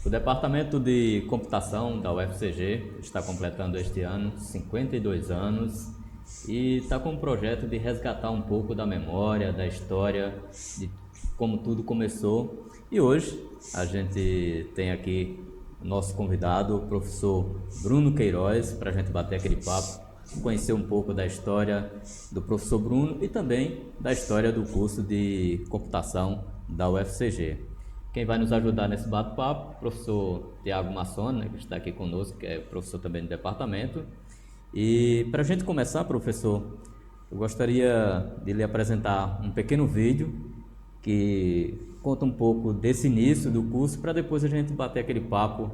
O Departamento de Computação da UFCG está completando este ano 52 anos e está com um projeto de resgatar um pouco da memória, da história, de como tudo começou. E hoje a gente tem aqui o nosso convidado, o professor Bruno Queiroz, para a gente bater aquele papo, conhecer um pouco da história do professor Bruno e também da história do curso de computação da UFCG. Quem vai nos ajudar nesse bate-papo, o professor Tiago Massona, que está aqui conosco, que é professor também do departamento. E para a gente começar, professor, eu gostaria de lhe apresentar um pequeno vídeo que conta um pouco desse início do curso, para depois a gente bater aquele papo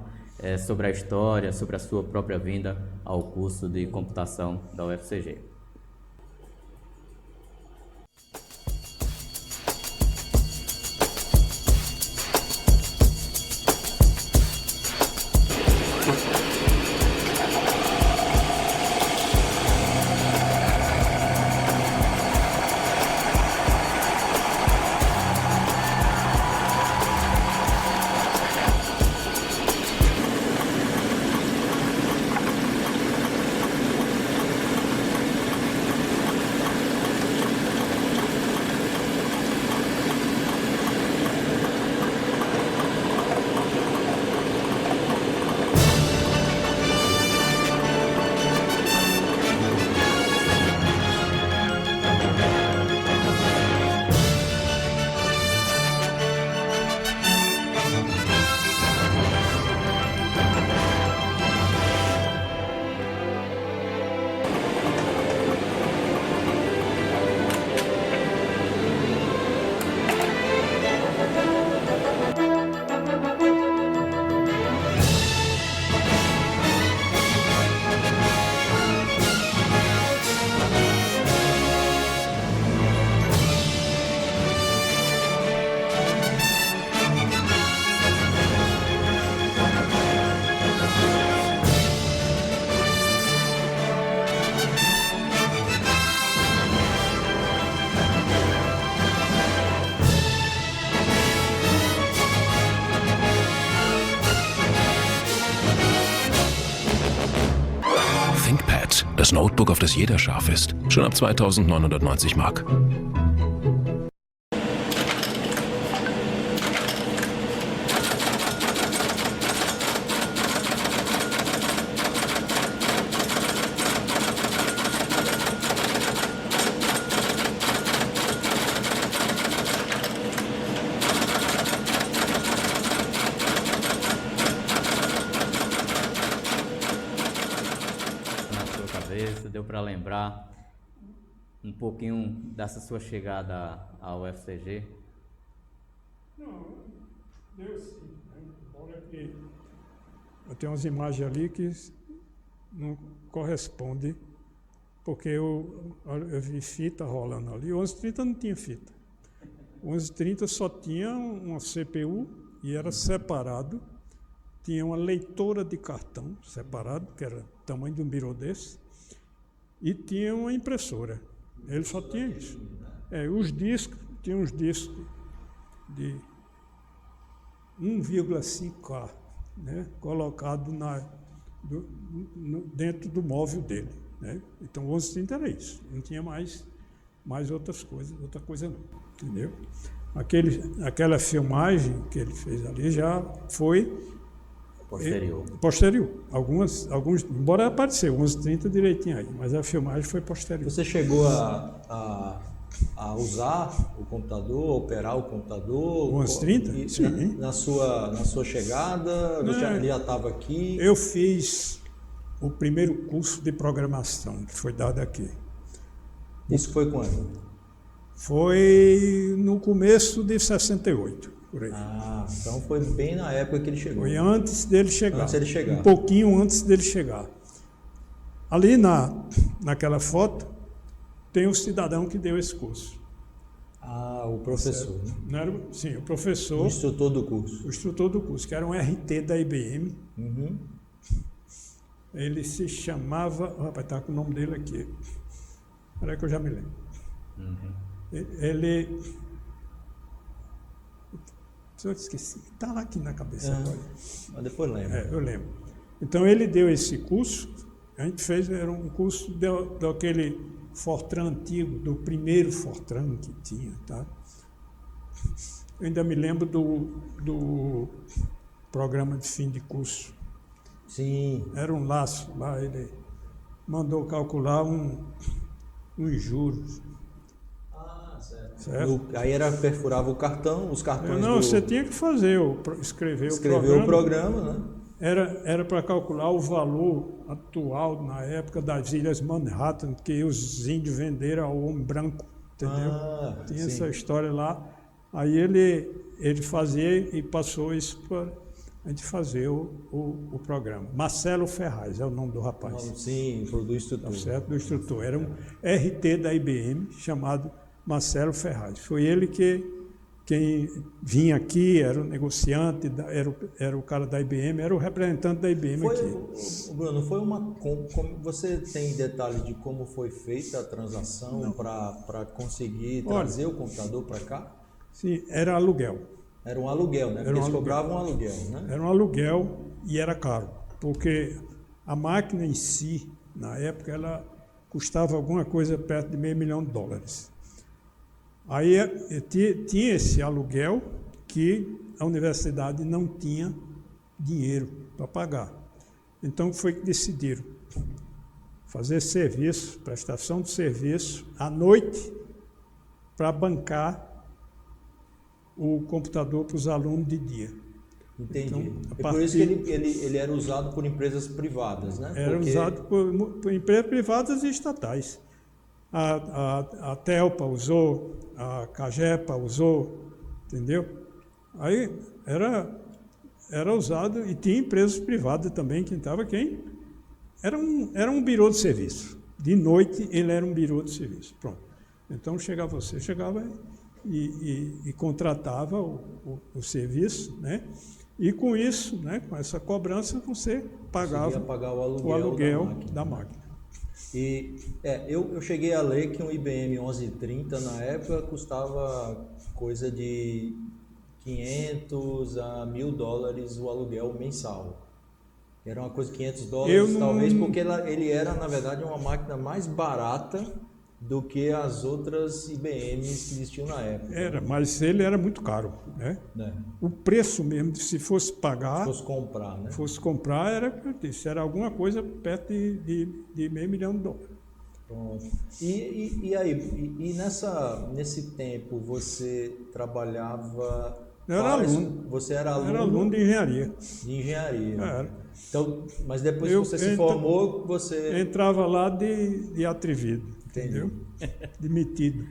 sobre a história, sobre a sua própria vinda ao curso de computação da UFCG. ThinkPad, das Notebook, auf das jeder scharf ist. Schon ab 2.990 Mark. Deu para lembrar um pouquinho dessa sua chegada ao UFCG? Não, deu sim. Embora que eu tenho umas imagens ali que não correspondem, porque eu vi fita rolando ali. O 1130 não tinha fita. O 1130 só tinha uma CPU e era separado. Tinha uma leitora de cartão separado, que era do tamanho de um birô desse. E tinha uma impressora. Ele só tinha isso. Os discos, tinha uns discos de 1,5K, né, colocado dentro do móvel dele. Né? Então o 1130 era isso. Não tinha mais outras coisas, outra coisa não. Entendeu? Aquela filmagem que ele fez ali já foi posterior. Alguns, embora apareceu 11:30 direitinho aí, mas a filmagem foi posterior. Você chegou a usar o computador, a operar o computador? 11:30? Sim. Na sua chegada, você já estava aqui? Eu fiz o primeiro curso de programação que foi dado aqui. Isso foi quando? Foi no começo de 68. Por aí. Então foi bem na época que ele chegou. Foi antes dele chegar. Antes dele chegar. Um pouquinho antes dele chegar. Ali naquela foto, tem o cidadão que deu esse curso. O professor. Né? Sim, o professor. O instrutor do curso. O instrutor do curso, que era um RT da IBM. Uhum. Ele se chamava... Rapaz, está com o nome dele aqui. Espera aí que eu já me lembro. Ele Eu esqueci, está lá aqui na cabeça agora. Mas depois lembra. Eu lembro. Então ele deu esse curso, a gente fez, era um curso daquele Fortran antigo, do primeiro Fortran que tinha, tá? Eu ainda me lembro do programa de fim de curso. Sim. Era um laço lá, ele mandou calcular uns juros. Certo? Aí perfurava o cartão, os cartões Não, você tinha que fazer, escrever o programa, né? Era para calcular o valor atual, na época, das Ilhas Manhattan, que os índios venderam ao homem branco, entendeu? Tinha essa história lá. Aí ele fazia e passou isso para a gente fazer o programa. Marcelo Ferraz é o nome do rapaz. Sim, do instrutor. Tá certo, do instrutor. Era um RT da IBM chamado Marcelo Ferraz. Foi ele quem vinha aqui, era o negociante, era o cara da IBM, era o representante da IBM aqui. Bruno, você tem detalhes de como foi feita a transação para conseguir trazer o computador para cá? Sim, era aluguel. Era um aluguel, né? Porque eles cobravam um aluguel, né? Era um aluguel e era caro, porque a máquina em si, na época, ela custava alguma coisa perto de $500 mil. Aí tinha esse aluguel que a universidade não tinha dinheiro para pagar. Então foi que decidiram fazer serviço, prestação de serviço, à noite, para bancar o computador para os alunos de dia. Entendi. Então, por isso que ele era usado por empresas privadas, né? Era usado por empresas privadas e estatais. A Telpa usou, a Cagepa usou, entendeu? Aí era usado, e tinha empresas privadas também, era um birô de serviço. De noite ele era um birô de serviço. Pronto. Então chegava e contratava o serviço, né? E com isso, né, com essa cobrança, você pagava o aluguel da máquina. E eu cheguei a ler que um IBM 1130 na época custava coisa de $500 a $1.000 o aluguel mensal. Era uma coisa de $500, talvez, porque ele era, na verdade, uma máquina mais barata do que as outras IBMs que existiam na época. Era, mas ele era muito caro, né? O preço mesmo, se fosse pagar... Fosse comprar, era alguma coisa perto de $500 mil. Pronto. E aí, nesse tempo, você trabalhava... Era aluno. Você era aluno? Era aluno de engenharia. De engenharia. Era. Então, mas depois que você se formou, você... Entrava lá de atrevido. Entendeu? Demitido.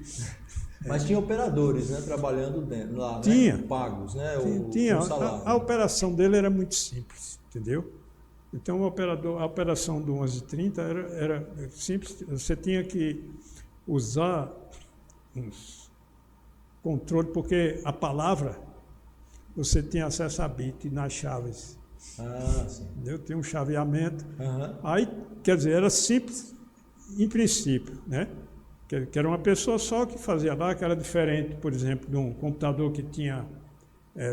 Mas tinha operadores, né, trabalhando dentro, lá, tinha. Né, pagos, né? Tinha. A operação dele era muito simples, entendeu? Então a operação do 1130 era simples. Você tinha que usar uns controles, porque a palavra você tinha acesso a bit nas chaves. Sim. Entendeu? Tinha um chaveamento. Aí, quer dizer, era simples. Em princípio, né? Que era uma pessoa só que fazia lá, que era diferente, por exemplo, de um computador que tinha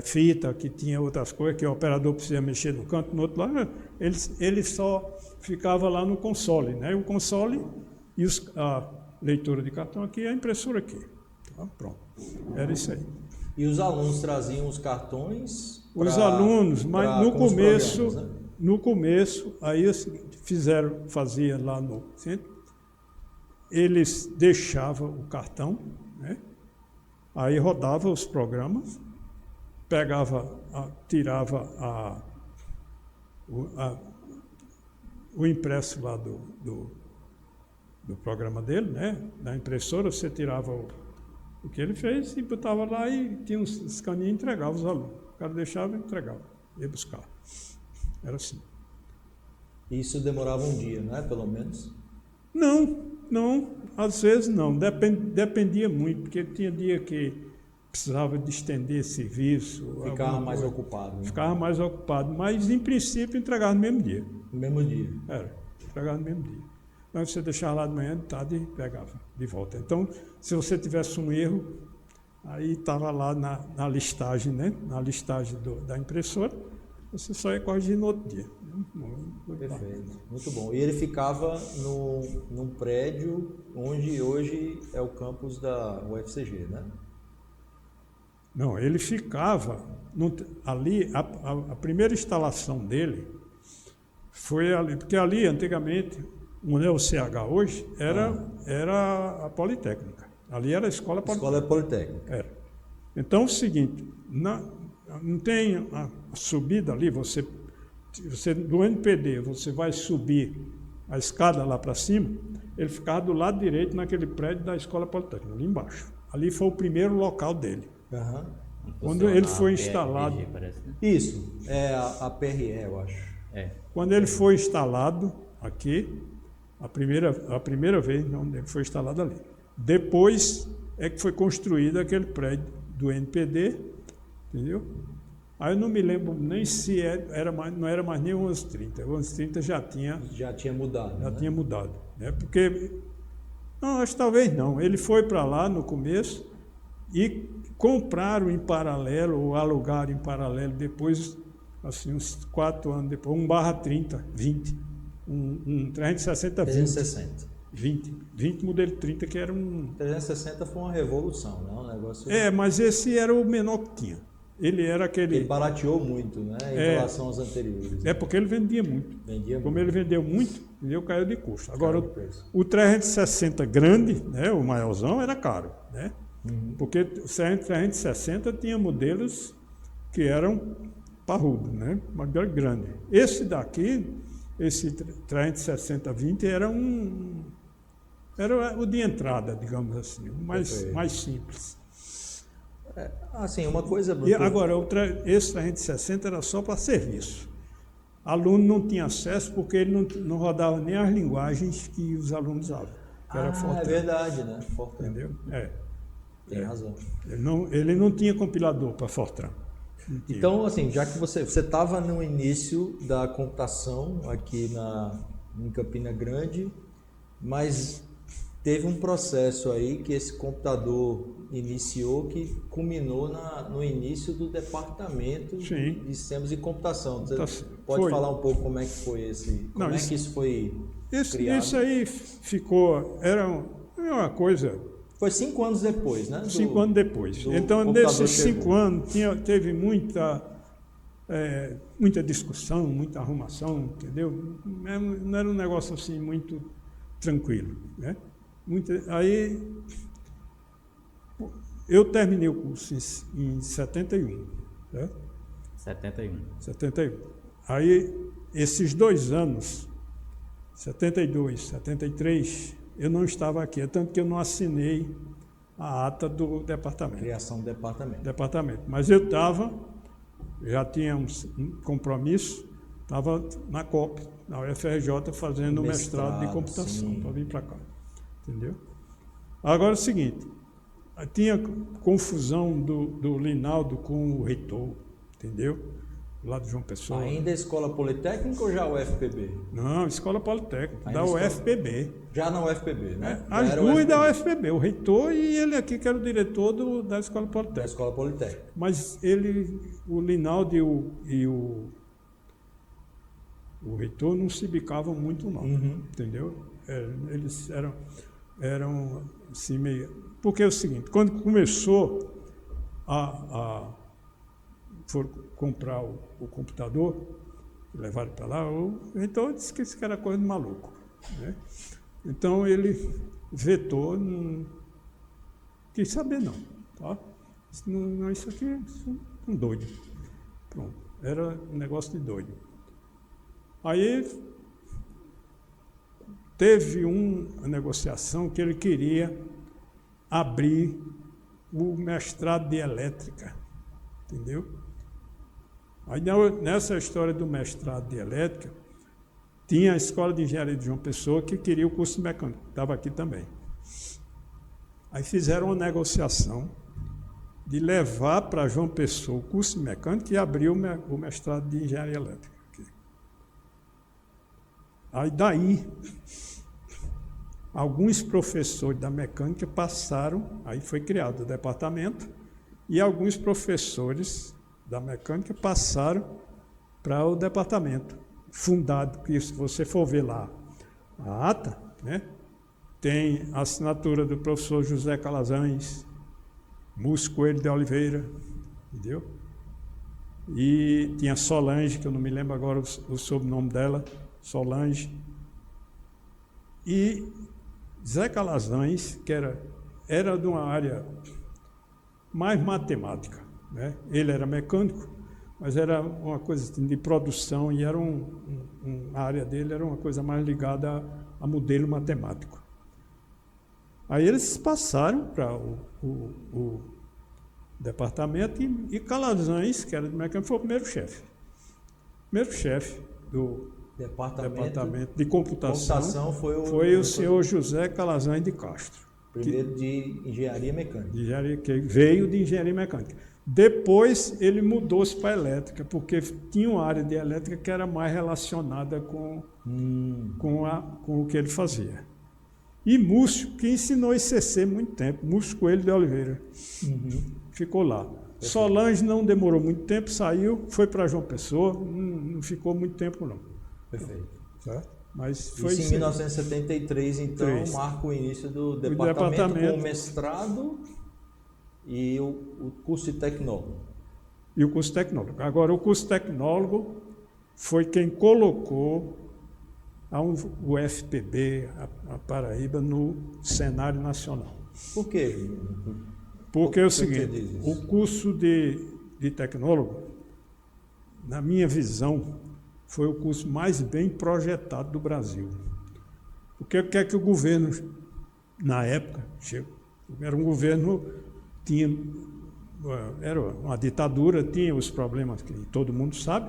fita, que tinha outras coisas, que o operador precisa mexer no canto, no outro lado, ele só ficava lá no console, né? O console e a leitura de cartão aqui e a impressora aqui. Tá? Pronto, era isso aí. E os alunos traziam os cartões? Os alunos, mas no começo, aí fazia lá no centro, eles deixavam o cartão, né? Aí rodava os programas, tirava o impresso lá do programa dele, né? Da impressora, você tirava o que ele fez e botava lá e tinha uns caninhos e entregava os alunos. O cara deixava e entregava, ia buscar. Era assim. Isso demorava um dia, né? Pelo menos? Não, às vezes não. Dependia muito, porque tinha dia que precisava de estender serviço. Ficava mais ocupado. Né? Ficava mais ocupado, mas em princípio entregava no mesmo dia. No mesmo dia? Era, entregava no mesmo dia. Então você deixava lá de manhã, de tarde e pegava de volta. Então, se você tivesse um erro, Aí estava lá na listagem, né? Na listagem da impressora, você só ia corrigir no outro dia. Perfeito, muito bom. E ele ficava num prédio onde hoje é o campus da UFCG, né? Não, ele ficava ali, a primeira instalação dele foi ali, porque ali antigamente, onde é o CH hoje, era a Politécnica. Ali era a Escola Politécnica. Escola Politécnica. Era. Então, é o seguinte, não tem a subida ali, você do NPD, você vai subir a escada lá para cima, ele ficava do lado direito naquele prédio da Escola Politécnica, ali embaixo. Ali foi o primeiro local dele. Uhum. Quando ele foi instalado... parece, né? Isso, é a PRE, eu acho. Quando ele foi instalado aqui, a primeira vez onde ele foi instalado ali. Depois é que foi construído aquele prédio do NPD, entendeu? Aí eu não me lembro nem se não era mais nem o 1130. O 1130 já tinha mudado. Já tinha mudado, né? Porque, não, acho que talvez não. Ele foi para lá no começo e compraram em paralelo, ou alugaram em paralelo, depois, assim, uns 4 anos depois, 1/30, 20. Um 360 20. 360. 20 modelo 30, que era um... 360 foi uma revolução, né? Um negócio... mas esse era o menor que tinha. Ele era aquele... Ele barateou muito, né? Em relação aos anteriores. Porque ele vendia muito. Como ele vendeu muito, ele caiu de custo. Agora, o 360 grande, né, o maiorzão, era caro, né? Porque o 360 tinha modelos que eram parrudos, né? Mas grande. Esse daqui, esse 360-20, era o de entrada, digamos assim, mais simples. Assim, uma coisa... E agora, esse 360 era só para serviço. Aluno não tinha acesso porque ele não rodava nem as linguagens que os alunos usavam. Que era Fortran. É verdade, né? Fortran. Entendeu? Tem razão. Ele não tinha compilador para Fortran. Então, assim, já que você estava no início da computação aqui em Campina Grande, mas teve um processo aí que esse computador iniciou, que culminou no início do departamento de sistemas de computação. Você pode falar um pouco como é que foi que isso foi criado? Isso aí ficou, era uma coisa... Foi 5 anos depois, né? 5 anos depois. Então, nesses 5 anos, teve muita discussão, muita arrumação, entendeu? Não era um negócio assim muito tranquilo, né? Aí, eu terminei o curso em 71, certo? 71. Aí, esses 2 anos, 72, 73... eu não estava aqui, tanto que eu não assinei a ata do departamento. Criação do departamento. Mas eu já tinha um compromisso, estava na COP, na UFRJ, fazendo o mestrado de computação, para vir para cá. Entendeu? Agora é o seguinte, tinha confusão do Linaldo com o reitor, entendeu? Lá de João Pessoa. Ainda a Escola Politécnica ou já o UFPB? Não, Escola Politécnica, da UFPB. Já na UFPB, né? As duas da UFPB, o reitor e ele aqui, que era o diretor da Escola Politécnica. Da Escola Politécnica. Mas o Linaldo e o reitor não se bicavam muito, não. Entendeu? Eles eram assim meio... Porque é o seguinte, quando começou foram comprar o computador, levaram para lá, o reitor disse que isso era coisa de maluco, né? Então ele vetou, não quis saber não, tá? Não, isso aqui é um doido. Pronto, era um negócio de doido. Aí teve uma negociação que ele queria abrir o mestrado de elétrica, entendeu? Aí, nessa história do mestrado de elétrica, tinha a Escola de Engenharia de João Pessoa que queria o curso mecânico, estava aqui também. Aí fizeram uma negociação de levar para João Pessoa o curso mecânico e abrir o mestrado de Engenharia Elétrica. Aqui. Aí daí, alguns professores da mecânica passaram, aí foi criado o departamento, e alguns professores da mecânica passaram para o departamento, fundado, que se você for ver lá a ata, né, tem a assinatura do professor José Calazans, Múcio Coelho de Oliveira, entendeu? E tinha Solange, que eu não me lembro agora o sobrenome dela, Solange. E Zé Calazans, que era de uma área mais matemática, né? Ele era mecânico, mas era uma coisa de produção e era a área dele era uma coisa mais ligada a modelo matemático. Aí eles passaram para o departamento e Calazans, que era de mecânica, foi o primeiro chefe. Primeiro chefe do departamento de computação foi o senhor José Calazans de Castro. Primeiro de engenharia mecânica. Que veio de engenharia mecânica. Depois ele mudou-se para elétrica, porque tinha uma área de elétrica que era mais relacionada com o que ele fazia. E Múcio, que ensinou ICC muito tempo, Múcio Coelho de Oliveira, ficou lá. Perfeito. Solange não demorou muito tempo, saiu, foi para João Pessoa, não ficou muito tempo não. Perfeito. Certo? Mas foi isso em 1973, então, marca o início do departamento com o mestrado e o curso de tecnólogo. E o curso tecnólogo. Agora, o curso tecnólogo foi quem colocou o FPB, a Paraíba, no cenário nacional. Por quê? Porque é o seguinte, o curso de tecnólogo, na minha visão, foi o curso mais bem projetado do Brasil. Porque o que é que o governo, na época, era um governo, era uma ditadura, tinha os problemas que todo mundo sabe,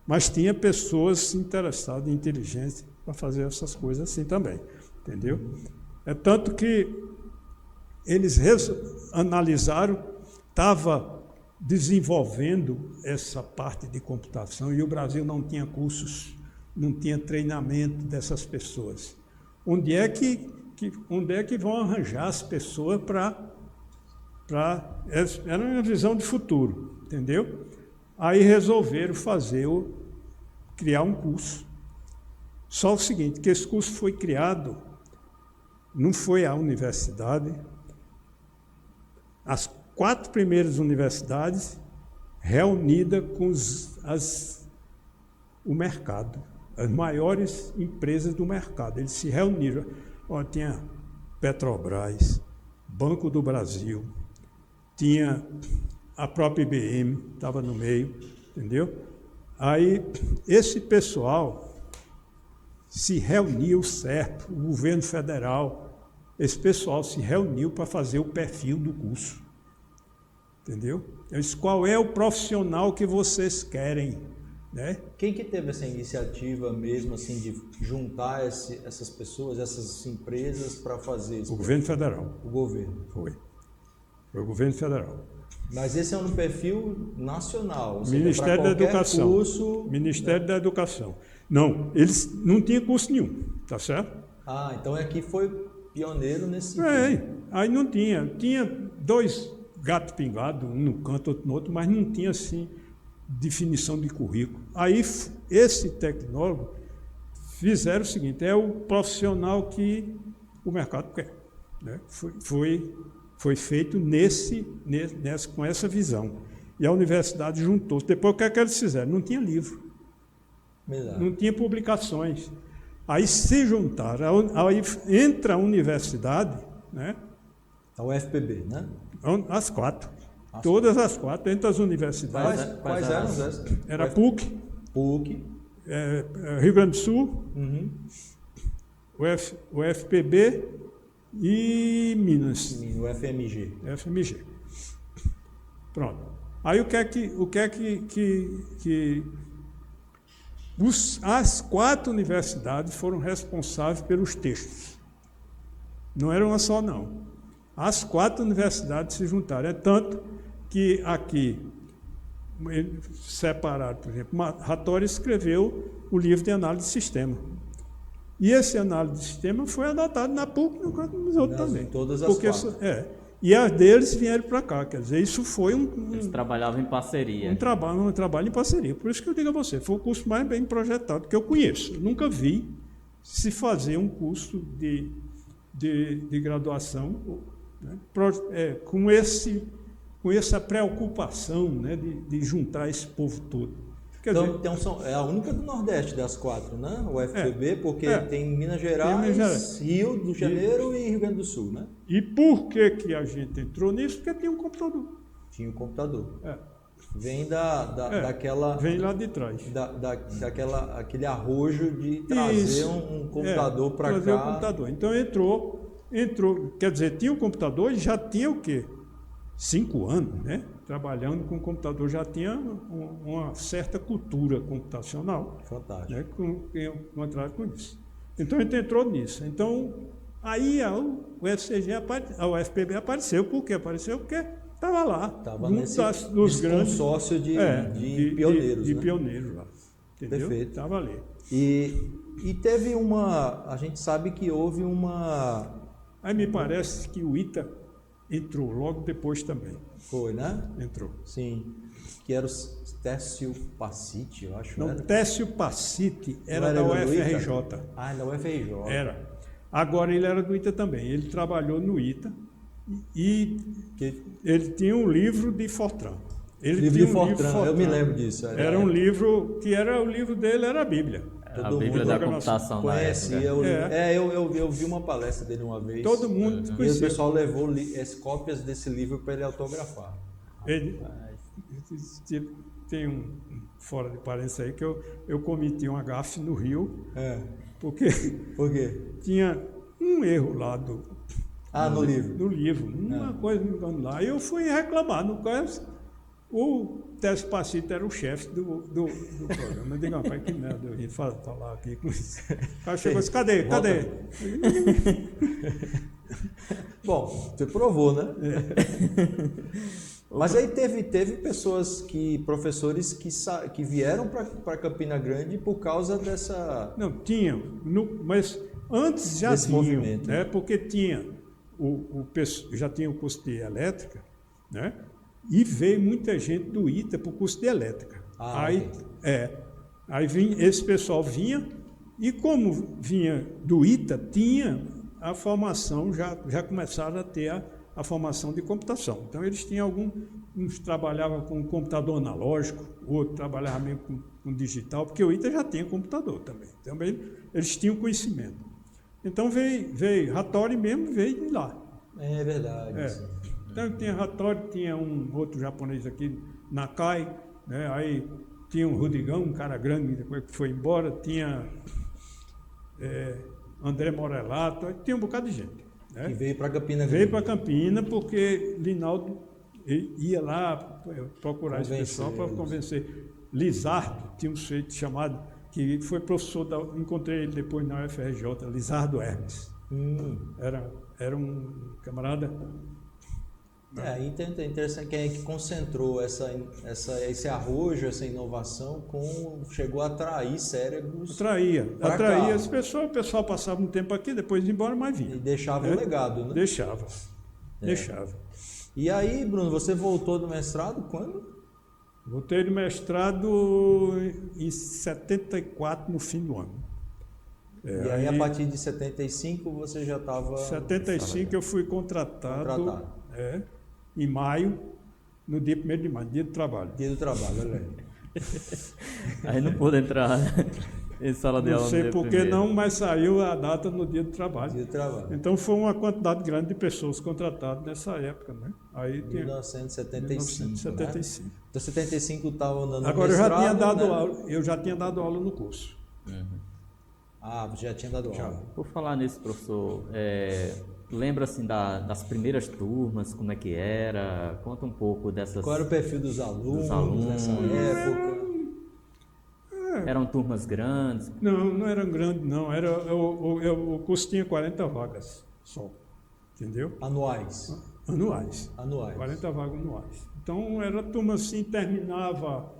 mas tinha pessoas interessadas em inteligência para fazer essas coisas assim também, entendeu? É tanto que eles analisaram, estava desenvolvendo essa parte de computação e o Brasil não tinha cursos, não tinha treinamento dessas pessoas. Onde é que vão arranjar as pessoas para era uma visão de futuro, entendeu? Aí resolveram criar um curso. Só o seguinte, que esse curso foi criado, não foi a universidade, as 4 primeiras universidades reunidas com o mercado, as maiores empresas do mercado. Eles se reuniram. Tinha Petrobras, Banco do Brasil, tinha a própria IBM, estava no meio, entendeu? Aí, esse pessoal se reuniu, certo, o governo federal, esse pessoal se reuniu para fazer o perfil do curso, entendeu? Eu disse, qual é o profissional que vocês querem, né? Quem que teve essa iniciativa mesmo, assim, de juntar essas pessoas, essas empresas para fazer isso? O governo federal. O governo. Foi o governo federal. Mas esse é um perfil nacional, ou seja, Ministério da Educação. Curso, Ministério da Educação. Não, eles não tinham curso nenhum, tá certo? Ah, então aqui foi pioneiro nesse sentido. Aí não tinha. Tinha 2 gatos pingados, um no canto, outro no outro, mas não tinha, assim, definição de currículo. Aí, esse tecnólogo fizeram o seguinte, é o profissional que o mercado quer, né? Foi feito com essa visão. E a universidade juntou. Depois, o que é que eles fizeram? Não tinha livro. Exato. Não tinha publicações. Aí se juntaram. Aí entra a universidade, né? A UFPB, né? As 4. Todas as 4, entre as universidades. Quais eram as? Era PUC. Rio Grande do Sul, o FPB e Minas. O FMG. FMG. Pronto. Aí o que é que as 4 universidades foram responsáveis pelos textos. Não era uma só, não. As 4 universidades se juntaram. É tanto que aqui, separaram, por exemplo, Rattori escreveu o livro de análise de sistema. E esse análise de sistema foi adotado na PUC e nos outros também. Todas as quatro. E as deles vieram para cá, quer dizer, isso foi Eles trabalhavam em parceria. um trabalho em parceria. Por isso que eu digo a você, foi o curso mais bem projetado que eu conheço. Eu nunca vi se fazer um curso de graduação, né, com essa preocupação, né, de juntar esse povo todo. Quer dizer, Então é a única do Nordeste das quatro, né? O UFPB, porque tem Minas Minas Gerais, Gerais. Rio de Janeiro e Rio Grande do Sul, né? e por que a gente entrou nisso? Porque tinha um computador. Tinha o computador. É, Vem daquela... vem lá de trás. Aquele arrojo de trazer Isso. um computador para cá. Trazer o computador. Então entrou, quer dizer, tinha o computador e já tinha o quê? 5 anos, né? Trabalhando com o computador, já tinha uma certa cultura computacional. Fantástico. Né? Com isso. Então a gente entrou nisso. Então, aí o UFPB apareceu. Por que apareceu? Porque estava lá. Estava junto dos grandes consórcio de pioneiros. De né? pioneiros lá. Entendeu? Perfeito. Estava ali. E teve a gente sabe que houve uma... Aí me parece que o ITA entrou logo depois também. Foi, né? Entrou. Sim. Que era o Técio Pacite, eu acho. Não, era? Técio Pacite era Não da era do UFRJ. Ah, da UFRJ. Era. Agora ele era do ITA também. Ele trabalhou no ITA e ele tinha um livro de Fortran. Livro de Fortran, eu me lembro disso. Era um livro que era o livro dele, era a Bíblia. A Bíblia da computação na conhecia época. o livro. Eu vi uma palestra dele uma vez. Todo mundo E o conhecia. pessoal levou as cópias desse livro para ele autografar. Ele, tem fora de parênteses aí que eu cometi uma gafe no Rio, porque Por quê? tinha um erro lá No livro. no livro, uma coisa me engano lá. E eu fui reclamar no caso. O Técio Pacito era o chefe do programa. Eu digo, rapaz, que merda, eu ia falar aqui com isso. O cara chegou e disse, cadê? Bom, você provou, né? Mas aí teve pessoas professores que vieram para Campina Grande por causa dessa... Não, tinha, mas antes já desse tinha, movimento, né? Porque tinha já tinha o curso de elétrica, né? E veio muita gente do ITA para o curso de elétrica. Aí esse pessoal vinha, e como vinha do ITA, tinha a formação, já começaram a ter a formação de computação. Então eles tinham uns trabalhavam com computador analógico, outros trabalhavam mesmo com digital, porque o ITA já tinha computador também. Também eles tinham conhecimento. Então veio Hattori mesmo, veio de lá. É verdade. Sim. Então tinha Hattori, tinha um outro japonês aqui, Nakai, né? Aí tinha um Rudigão, um cara grande, depois que foi embora, tinha André Morelato, tinha um bocado de gente. Né? Que veio para Campina Grande. Veio para Campina porque Linaldo ia lá procurar esse pessoal para convencer. Lizardo, tinha um sujeito chamado, que foi professor, encontrei ele depois na UFRJ, Lizardo Hermes. Era um camarada... Interessante quem é que concentrou esse arrojo, essa inovação, chegou a atrair cérebros. Atraía as pessoas, o pessoal passava um tempo aqui, depois ia embora, mas vinha. E deixava o legado, né? Deixava. E aí, Bruno, você voltou do mestrado quando? Voltei do mestrado em 74, no fim do ano. E aí, a partir de 75, você já estava... Em 75 eu fui contratado. Em maio, no dia 1º de maio, dia do trabalho. Dia do trabalho, olha aí. Aí não pude entrar em sala de aula. Não sei por que não, mas saiu a data no dia do trabalho. Dia do trabalho. Então foi uma quantidade grande de pessoas contratadas nessa época, né? Aí 1975. 1975. Né? Então 75 estava andando no Agora mestrado, eu já tinha dado aula no curso. Você já tinha dado aula. Por falar nisso, professor, lembra assim das primeiras turmas, como é que era? Conta um pouco dessas... Qual era o perfil dos alunos nessa época? Eram turmas grandes? Não eram grandes, não. O curso tinha 40 vagas só, entendeu? Anuais. Anuais. 40 vagas anuais. Então era turma assim, terminava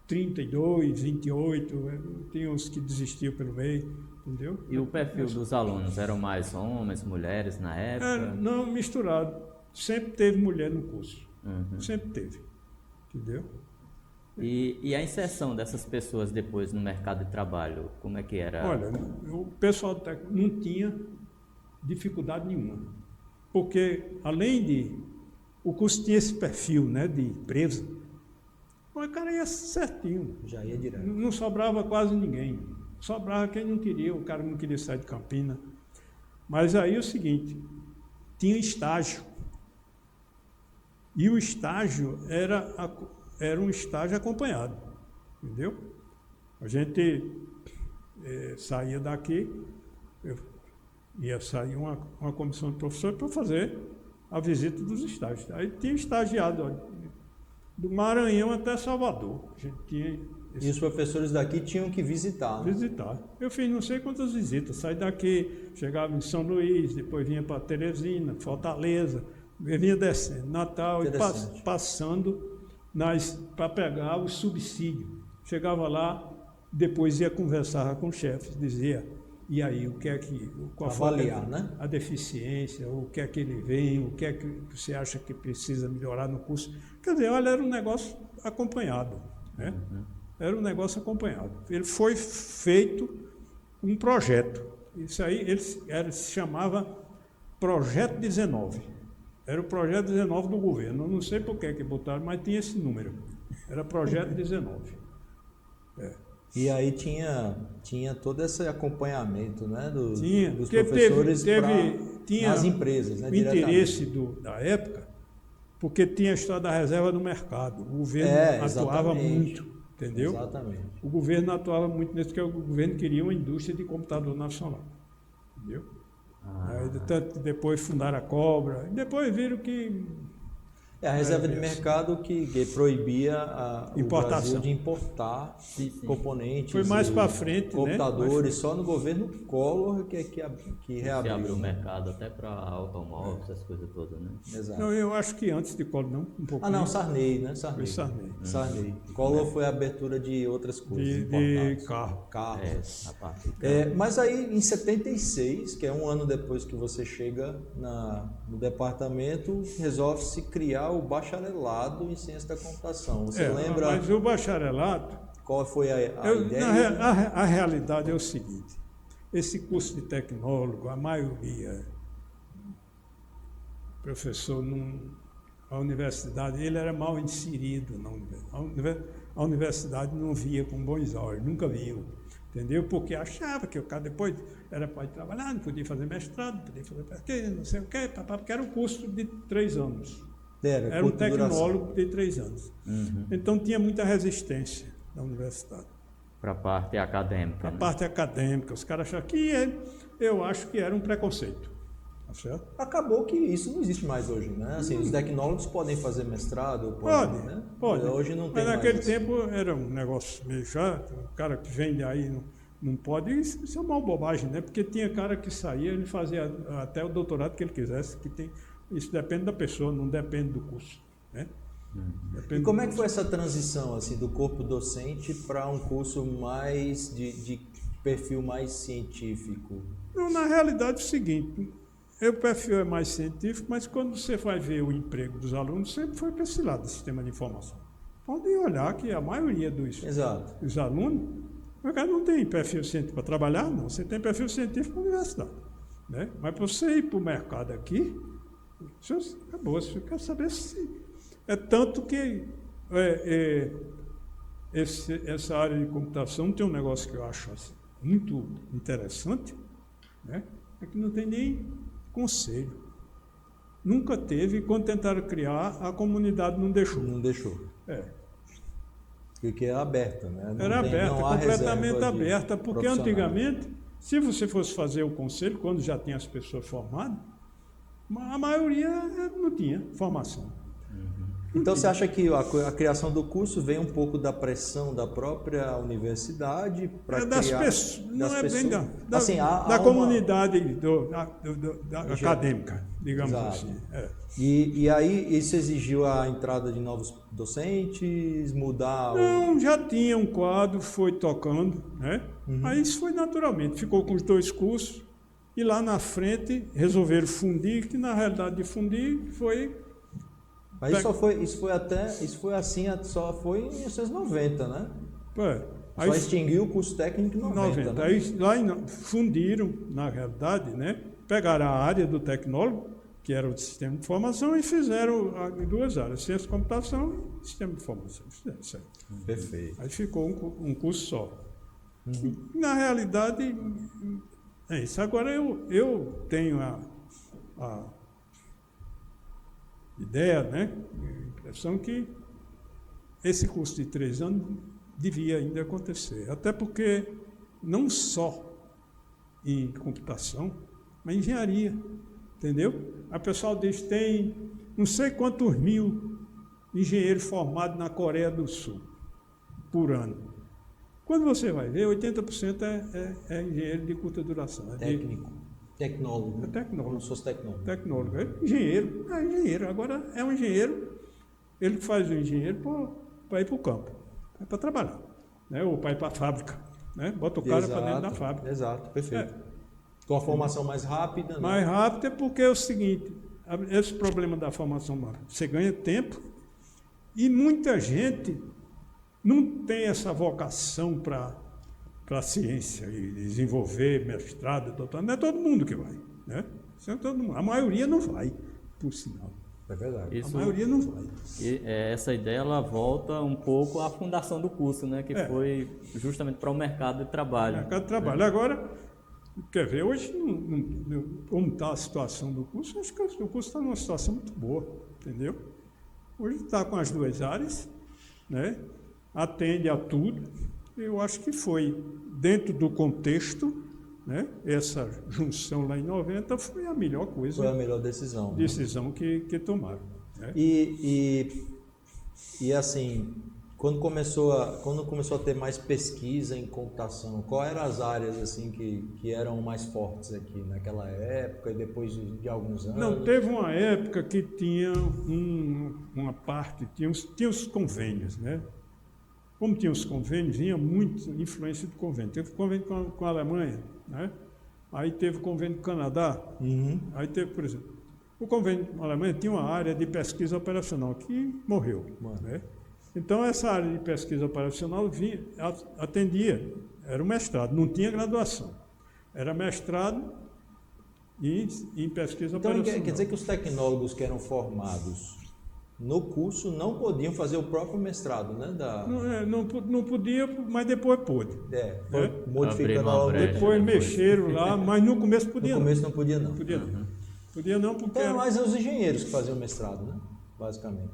32, 28, tinha uns que desistiam pelo meio. entendeu? E o perfil dos alunos, eram mais homens, mulheres na época? Não, misturado. Sempre teve mulher no curso. Sempre teve, entendeu? E a inserção dessas pessoas depois no mercado de trabalho, como é que era? Olha, o pessoal técnico não tinha dificuldade nenhuma, porque além de... O curso tinha esse perfil, né, de empresa, mas o cara ia certinho. Já ia direto. Não sobrava quase ninguém. Sobrava quem não queria, o cara não queria sair de Campina. Mas aí é o seguinte, tinha estágio. E o estágio era um estágio acompanhado, entendeu? A gente saía daqui, ia sair uma comissão de professores para fazer a visita dos estágios. Aí tinha estagiado, ó, do Maranhão até Salvador. A gente tinha E os professores daqui tinham que visitar, né? visitar. Eu fiz não sei quantas visitas, saí daqui, chegava em São Luís, depois vinha para Teresina, Fortaleza, vinha descendo, Natal, e passando para pegar o subsídio. Chegava lá, depois ia conversar com o chefe, dizia, e aí, o que é que... Qual Avaliar, foi né? A deficiência, o que é que ele vem, o que é que você acha que precisa melhorar no curso. Quer dizer, olha, era um negócio acompanhado, né? Era um negócio acompanhado. Ele foi feito um projeto. Isso aí ele se chamava Projeto 19. Era o Projeto 19 do governo. Eu não sei por que botaram, mas tinha esse número. Era Projeto 19. E aí tinha todo esse acompanhamento, né, dos porque professores tinha nas empresas, né, o interesse da época, porque tinha a história da reserva do mercado. O governo atuava muito, entendeu? Exatamente. O governo atuava muito nisso, porque o governo queria uma indústria de computador nacional, entendeu? Aí, depois fundaram a Cobra, e depois viram que... A reserva de mercado que proibia o Importação. Brasil de importar componentes. Foi mais para frente, computadores, só no governo Collor que Se reabriu. abriu o mercado até para automóveis, essas coisas todas, né? Exato. Não, eu acho que antes de Collor, não, um pouco. Sarney, né? Foi Sarney. Sarney. Collor foi a abertura de outras coisas De importadas. carro. A parte Mas aí, em 76, que é um ano depois que você chega no departamento, resolve-se criar o bacharelado em ciência da computação. Você lembra Mas o bacharelado... qual foi a ideia? A realidade é o seguinte, esse curso de tecnólogo, a maioria, professor, a universidade, ele era mal inserido na universidade. A universidade não via com bons olhos, nunca viu, entendeu? Porque achava que o cara depois era para ir trabalhar, não podia fazer mestrado, não podia fazer pesquisa, não sei o quê, porque era um curso de 3 anos. Era um tecnólogo de 3 anos. Então tinha muita resistência na universidade. para a parte acadêmica. A parte acadêmica, os caras achavam que eu acho que era um preconceito. Tá certo? Acabou que isso não existe mais hoje, né? Assim, os tecnólogos podem fazer mestrado, Pode, né? pode. Hoje não tem Mas mais naquele isso. tempo era um negócio meio chato, o cara que vende aí não pode, isso é uma bobagem, né? Porque tinha cara que saía, ele fazia até o doutorado que ele quisesse, isso depende da pessoa, não depende do curso, né? E como é que foi essa transição assim, do corpo docente para um curso mais de perfil mais científico? Não, na realidade é o seguinte, o perfil é mais científico, mas quando você vai ver o emprego dos alunos, sempre foi para esse lado do sistema de informação. Podem olhar que a maioria dos alunos, o cara não tem perfil científico para trabalhar, não. Você tem perfil científico para a universidade, né? Mas para você ir para o mercado aqui, acabou, você quer saber se... É tanto que essa área de computação tem um negócio que eu acho assim, muito interessante, né? É que não tem nem conselho. Nunca teve, quando tentaram criar, a comunidade não deixou. Não deixou. Porque era aberta, né? Era aberta, completamente aberta, porque antigamente, se você fosse fazer o conselho, quando já tinha as pessoas formadas, a maioria não tinha formação. Então você acha que a criação do curso vem um pouco da pressão da própria universidade para criar das pessoas, não é bem da assim, comunidade acadêmica, digamos Exato. assim. E aí isso exigiu a entrada de novos docentes, mudar Não, já tinha um quadro, foi tocando, né? Aí isso foi naturalmente, ficou com os 2 cursos e lá na frente resolveram fundir, que na realidade de fundir foi... Mas isso foi assim, só foi em 1990, né? Aí, Só extinguiu o curso técnico em 90, né? Aí lá fundiram, na realidade, né? Pegaram a área do tecnólogo, que era o sistema de formação, e fizeram em 2 áreas, ciência de computação e sistema de formação. Fizeram isso aí. Perfeito. Aí ficou um curso só. Na realidade, é isso. Agora eu tenho a ideia, né? A impressão que esse curso de 3 anos devia ainda acontecer. Até porque não só em computação, mas em engenharia. Entendeu? A pessoal diz que tem não sei quantos mil engenheiros formados na Coreia do Sul por ano. Quando você vai ver, 80% é engenheiro de curta duração. Tecnólogo. É tecnólogo. Como se fosse tecnólogo. Tecnólogo. É engenheiro. É engenheiro. Agora é um engenheiro, ele faz o engenheiro para ir para o campo, para trabalhar. Né? Ou para ir para a fábrica. Né? Bota o cara para dentro da fábrica. Exato, perfeito. Com a formação mais rápida. Né? Mais rápida porque é o seguinte, esse problema da formação mais rápida, você ganha tempo e muita gente não tem essa vocação para a ciência e desenvolver mestrado, doutorado. Não é todo mundo que vai. Né? Isso é todo mundo. A maioria não vai, por sinal. É verdade. A maioria não vai. Essa ideia ela volta um pouco à fundação do curso, né? Que foi justamente para o mercado de trabalho. Mercado de trabalho. Agora, quer ver, hoje, como está a situação do curso, acho que o curso está numa situação muito boa, entendeu? Hoje está com as 2 áreas, né? Atende a tudo. Eu acho que foi, dentro do contexto, né? Essa junção lá em 90 foi a melhor coisa. Foi a melhor decisão. Decisão que tomaram. Né? E assim, quando começou a ter mais pesquisa em computação, quais eram as áreas assim que eram mais fortes aqui naquela época e depois de alguns anos? Não, teve uma época que tinha uma parte, tinha os convênios, né? Como tinha os convênios, vinha muito influência do convênio. Teve convênio com a Alemanha, né? Aí teve convênio com o Canadá. Aí teve, por exemplo, o convênio com a Alemanha tinha uma área de pesquisa operacional que morreu. Né? Então, essa área de pesquisa operacional atendia, era o mestrado, não tinha graduação. Era mestrado em pesquisa operacional. Então, quer dizer que os tecnólogos que eram formados no curso não podiam fazer o próprio mestrado, né? Não podia, mas depois pôde. Modificando a brecha. Depois mexeram lá, mas no começo podia. No começo não podia, não. Podia não. Podia não porque... Então, mais os engenheiros que faziam mestrado, né? Basicamente.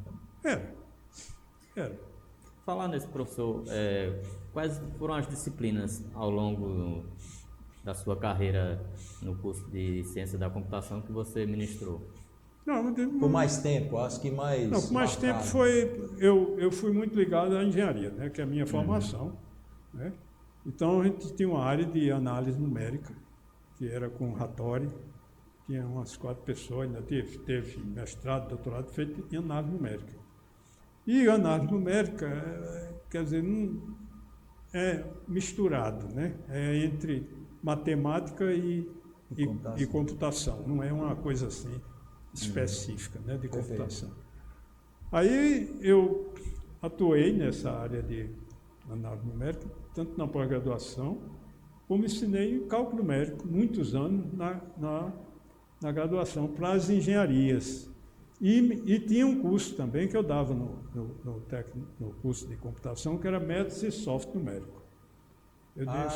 Era. Falar nesse, professor, quais foram as disciplinas ao longo da sua carreira no curso de Ciência da Computação que você ministrou? Por mais tempo, acho que mais... Não, por mais tempo foi... Eu fui muito ligado à engenharia, né? Que é a minha formação. Né? Então, a gente tinha uma área de análise numérica, que era com Hattori. Tinha umas 4 pessoas, ainda teve mestrado, doutorado feito em análise numérica. E análise numérica, quer dizer, não é misturado, né? É entre matemática e computação. Não é uma coisa assim específica, né, de computação. Aí eu atuei nessa área de análise numérica, tanto na pós-graduação, como ensinei cálculo numérico muitos anos na graduação para as engenharias. E tinha um curso também que eu dava no curso de computação, que era métodos e software numérico.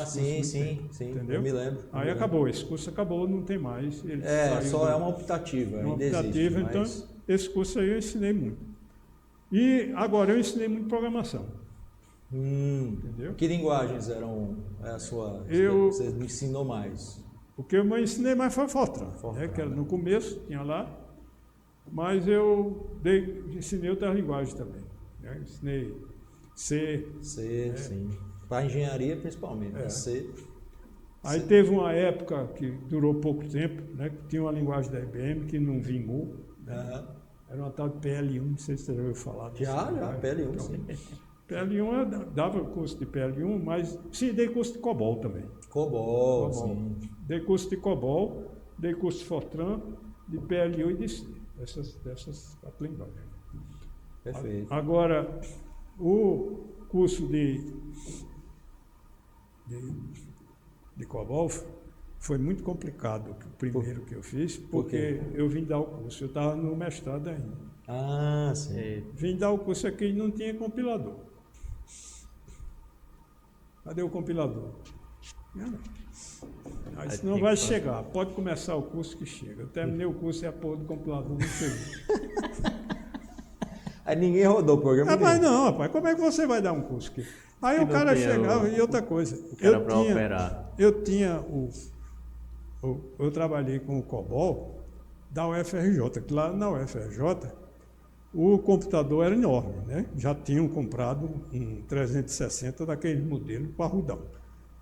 Sim, entendeu? Eu me lembro. Aí acabou, esse curso acabou, não tem mais. É uma optativa, ainda existe. Então, esse curso aí eu ensinei muito. E agora eu ensinei muito programação. Entendeu? Que linguagens eram a sua... Você me ensinou mais? O que eu ensinei mais foi Fortran, né, que era no começo, tinha lá, mas eu ensinei outras linguagens também. Né? Ensinei C. Sim. Para engenharia, principalmente. C. Aí teve uma época que durou pouco tempo, né, que tinha uma linguagem da IBM que não vingou, né? Era uma tal de PL1, não sei se você já ouviu falar disso. Já, PL1, sim. PL1 eu dava curso de PL1, mas sim, dei curso de COBOL também. COBOL, sim. Dei curso de COBOL, dei curso de Fortran, de PL1 e de C, dessas quatro linguagens. Perfeito. Agora, o curso de COBOL foi muito complicado, o primeiro que eu fiz, porque eu vim dar o curso, eu estava no mestrado ainda. Ah, sim. Vim dar o curso aqui e não tinha compilador. Cadê o compilador? Aí disse, não vai chegar, pode começar o curso que chega. Eu terminei o curso e a porra do compilador não chegou. Aí ninguém rodou o programa. Rapaz, não, rapaz, como é que você vai dar um curso aqui? Aí o cara chegava e outra coisa. Eu trabalhei com o COBOL da UFRJ, que lá na UFRJ o computador era enorme, né? Já tinham comprado um 360 daquele modelo parrudão,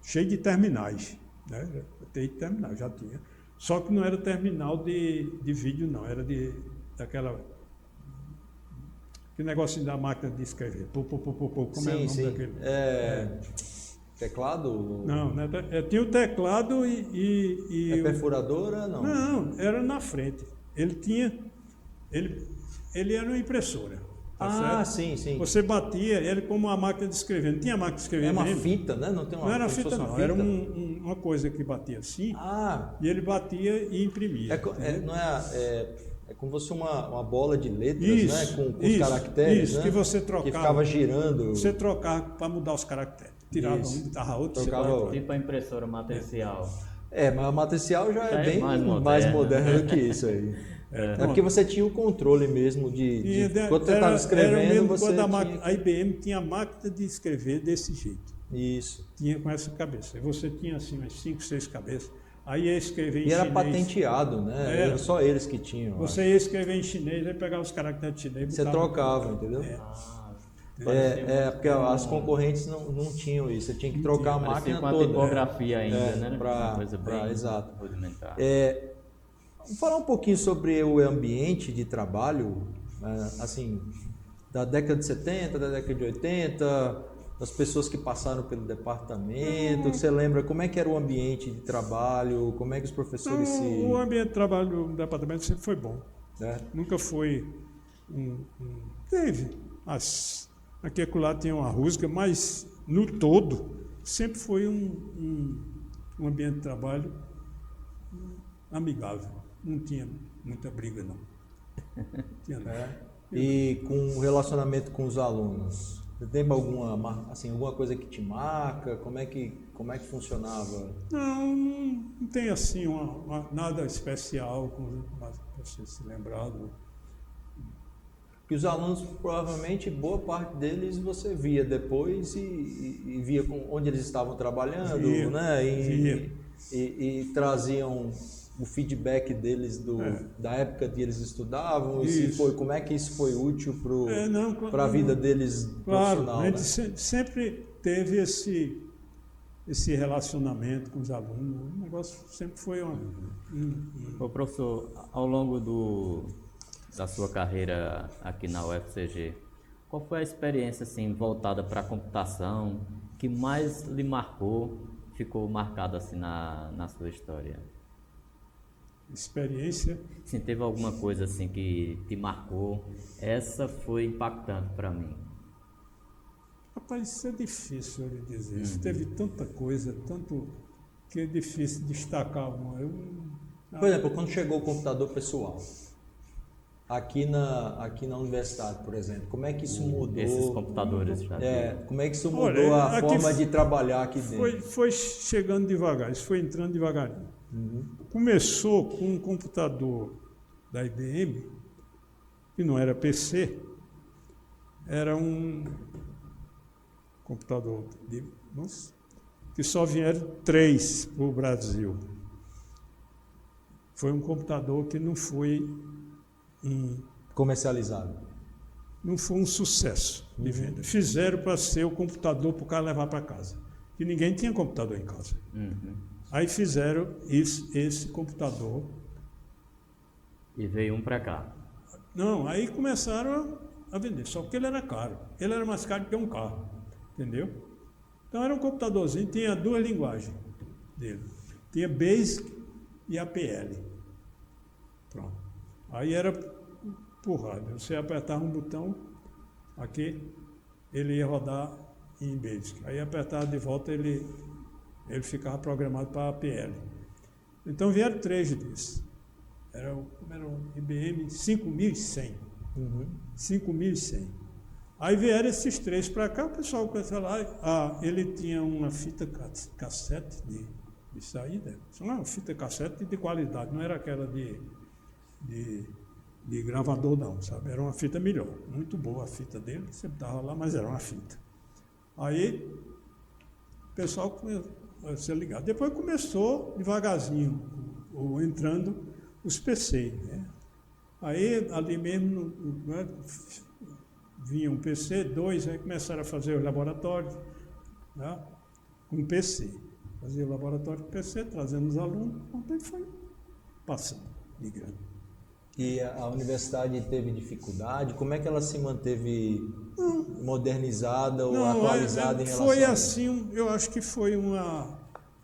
cheio de terminais, né? TI de terminal, já tinha. Só que não era terminal de vídeo, não, era daquela... Que negocinho da máquina de escrever. Como é o nome daquele? Teclado? Não, né? Tinha o teclado e perfuradora? Não. Não, era na frente. Ele era uma impressora. Tá certo? Sim. Você batia ele como uma máquina de escrever. Não tinha máquina de escrever. É uma mesmo. fita, né? Não tem uma. Não era fita, não. Era uma coisa que batia assim. E ele batia e imprimia. É como se fosse uma bola de letras, né? Com os caracteres. Isso, né? que você trocava. Que ficava girando. Você trocava para mudar os caracteres. Tirava um, botava outro. Trocava. Tipo a impressora matricial. Mas a matricial já é bem mais moderna do que isso aí. É porque você tinha o controle mesmo de quando você estava escrevendo, você a IBM tinha a máquina de escrever desse jeito. Isso. Tinha com essa cabeça. E você tinha assim umas 5, 6 cabeças. Aí ia escrever em chinês. E era patenteado, né? Era só eles que tinham. Você ia escrever em chinês, aí pegava os caracteres chinês. Você trocava, entendeu? Porque as concorrentes não tinham isso. Você tinha que trocar a máquina com a toda. tipografia ainda, né? Uma coisa bem exato. rudimentar. Vamos falar um pouquinho sobre o ambiente de trabalho, assim, da década de 70, da década de 80, das pessoas que passaram pelo departamento. Você lembra como é que era o ambiente de trabalho, como é que os professores O ambiente de trabalho do departamento sempre foi bom. Nunca foi teve aqui e acolá tinha uma rusga, mas no todo sempre foi um ambiente de trabalho amigável. Não tinha muita briga, não. E com o relacionamento com os alunos? Você tem alguma coisa que te marca? Como é que funcionava? Não tem assim nada especial para você se lembrar. Que os alunos, provavelmente, boa parte deles você via depois e via onde eles estavam trabalhando, né? E traziam o feedback deles da época que eles estudavam, como é que isso foi útil para a vida deles profissional. A gente sempre teve esse relacionamento com os alunos. O negócio sempre foi Professor, ao longo da sua carreira aqui na UFCG, qual foi a experiência assim, voltada para a computação que mais lhe marcou, ficou marcada assim, na sua história? Experiência? Sim, teve alguma coisa assim que te marcou? Essa foi impactante para mim. Rapaz, isso é difícil de dizer. Isso teve tanta coisa, tanto que é difícil destacar uma. Por exemplo, quando chegou o computador pessoal, aqui na universidade, por exemplo, como é que isso mudou? Esses computadores já. Como é que isso mudou a forma de trabalhar aqui dentro? Foi chegando devagar, isso foi entrando devagarinho. Começou com um computador da IBM, que não era PC, era um computador que só vieram 3 para o Brasil. Foi um computador que não foi comercializado. Não foi um sucesso de venda. Fizeram para ser o computador para o cara levar para casa. E ninguém tinha computador em casa. Aí fizeram esse computador. E veio um para cá. Não, aí começaram a vender, só porque ele era caro. Ele era mais caro que um carro, entendeu? Então era um computadorzinho, tinha duas linguagens dele. Tinha BASIC e APL. Pronto. Aí era porrada. Você apertava um botão, aqui, ele ia rodar em BASIC. Aí apertava de volta, ele ficava programado para APL. Então vieram 3 desses. Era um IBM 5100. 5100. Aí vieram esses 3 para cá, o pessoal começou lá. Ele tinha uma fita cassete de saída. Uma fita cassete de qualidade, não era aquela de gravador não, sabe? Era uma fita melhor. Muito boa a fita dele, sempre estava lá, mas era uma fita. Aí o pessoal começou a ser ligado. Depois começou devagarzinho, entrando os PC, né? Aí, ali mesmo, né, vinha um PC, 2, aí começaram a fazer os laboratórios, né, com PC. Fazia o laboratório com PC, trazendo os alunos, então foi passando, migrando. E a universidade teve dificuldade? Como é que ela se manteve modernizada ou atualizada em relação foi a isso? assim, eu acho que foi uma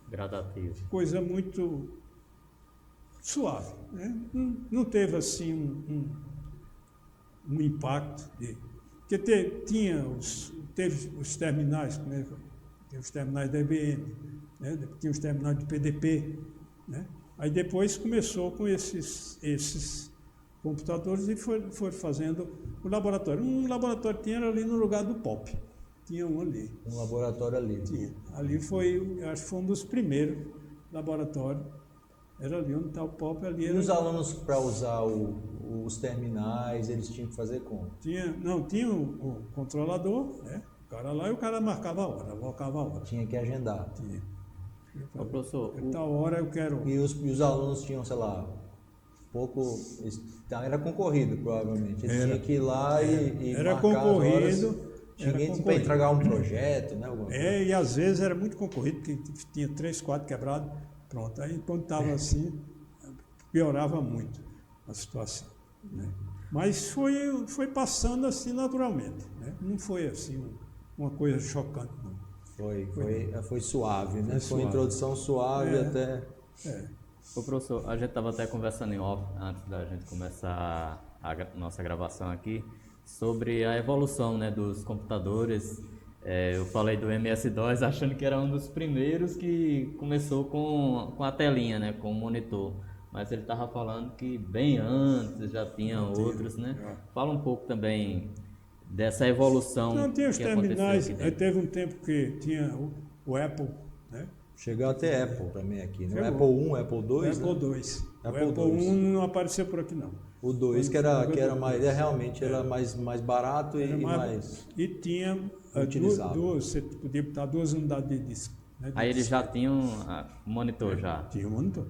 Gradativo. coisa muito suave, né? Não teve assim um impacto porque teve os terminais, né? Tem os terminais da IBM, né? Tinha os terminais do PDP, né? Aí depois começou com esses computadores e foi fazendo o laboratório. Um laboratório tinha ali no lugar do POP, tinha um ali. Um laboratório ali. Tinha. Ali foi, acho que foi um dos primeiros laboratórios. Era ali onde está o POP, ali era... E os alunos, para usar os terminais, eles tinham que fazer como? Tinha o controlador, né? O cara lá e o cara marcava a hora, alocava a hora. Tinha que agendar. Tinha. Ô, professor, Tal hora eu quero... E os alunos tinham, sei lá, era concorrido, provavelmente. Eles tinham que ir lá e Era marcar concorrido. as horas. Tinha para entregar um projeto, né? E às vezes era muito concorrido, porque tinha 3, 4 quebrados. Pronto, aí quando estava assim, piorava muito a situação, né? Mas foi passando assim naturalmente, né? Não foi assim uma coisa chocante, não. Foi suave, né? Foi suave. uma introdução suave até... Ô, professor, a gente estava até conversando em off, antes da gente começar a nossa gravação aqui, sobre a evolução, né, dos computadores. Eu falei do MS-DOS achando que era um dos primeiros que começou com a telinha, né, com o monitor. Mas ele estava falando que bem antes já tinha outros, né? Fala um pouco também dessa evolução. Não, tinha os que terminais, aconteceu aqui aí dentro. teve um tempo que tinha o Apple, né? Chegou até Apple também aqui, né? Chegou. Apple 1, Apple 2, Apple né? 2. Apple O Apple 2. 1 não apareceu por aqui, não. O 2 que era mais, realmente era mais barato Era e mais... E tinha utilizável. você podia botar 2 unidades de disco. Né, Aí eles já tinham o monitor já. Tinha um monitor.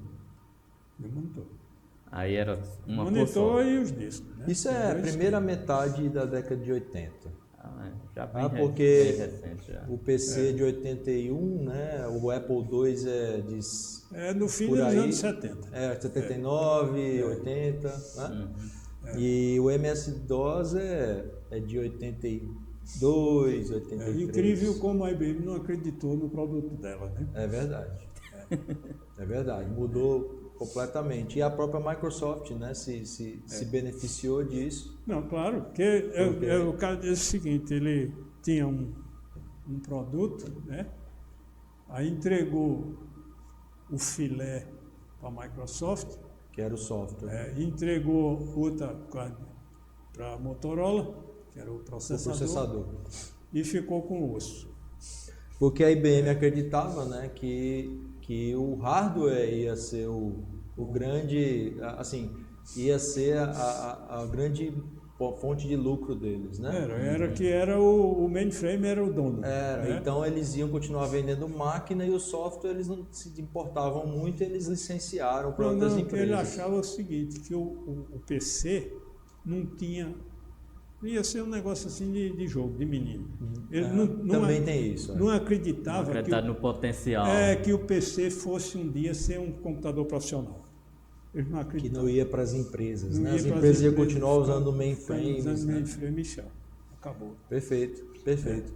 Aí era uma cor Monitor só. e os discos. Né? Isso é a Dois primeira metade da década de 80. Já bem, Porque bem recente já. o PC de 81, né? O Apple 2 é de... no fim por dos aí, anos 70. 79, 80, né? E o MS-DOS é de 82, 83. É incrível como a IBM não acreditou no produto dela, né? É verdade. É verdade. Mudou completamente. E a própria Microsoft, né, se beneficiou disso. Não, claro, porque o cara diz o seguinte, ele tinha um produto, né? Aí entregou o filé para a Microsoft, Que era o software. entregou outra para a Motorola, que era o O processador, e ficou com o osso. Porque a IBM acreditava, né, que o hardware ia ser o grande, assim, ia ser a grande fonte de lucro deles, né? Era o mainframe, era o dono. né? Então eles iam continuar vendendo máquina e o software eles não se importavam muito, eles licenciaram para outras Ele empresas. achava o seguinte, que o PC não tinha Ia ser um negócio assim de jogo, de menino. Ele Também tem isso. Não acreditava Acreditar no potencial. que o PC fosse um dia ser um computador profissional. Ele não Que acreditava. não ia para as empresas, Não né? ia As pras empresas iam empresas, continuar usando ficava mainframes. usando Né? mainframe e tchau. Acabou. Perfeito, perfeito.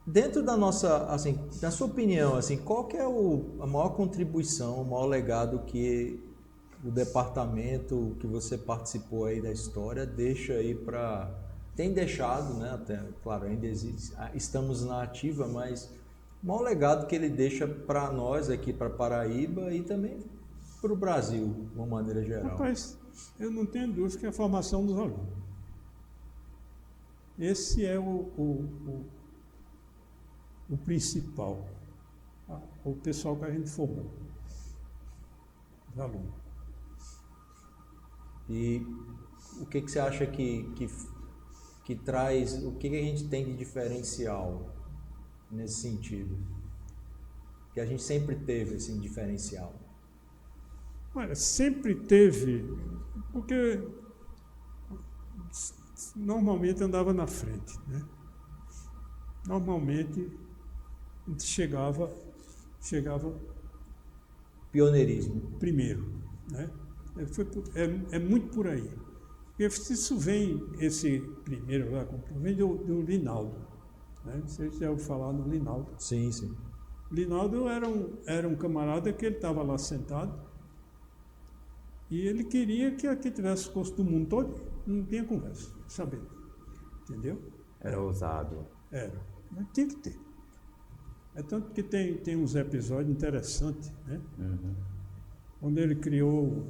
Dentro da nossa, assim, na sua opinião, assim, qual que é a maior contribuição, o maior legado que o departamento que você participou aí da história deixa aí tem deixado, né? Até, claro, ainda existe, estamos na ativa, mas o maior legado que ele deixa para nós aqui, para Paraíba e também para o Brasil, de uma maneira geral. Rapaz, eu não tenho dúvida que é a formação dos alunos. Esse é o principal. O pessoal que a gente formou. Os alunos. E o que você acha que traz, o que a gente tem de diferencial nesse sentido? Que a gente sempre teve esse diferencial. Olha, sempre teve, porque normalmente andava na frente, né? Normalmente a gente chegava Pioneirismo. primeiro, né? É muito por aí. Porque isso vem, esse primeiro lá, vem do Linaldo. Né? Não sei se já ouviu falar no Linaldo. Sim, sim. Linaldo era um camarada que ele estava lá sentado e ele queria que aqui tivesse curso do mundo todo, não tinha conversa, sabendo. Entendeu? Era ousado. Era, mas tinha que ter. É tanto que tem uns episódios interessantes, né? Uhum. Quando ele criou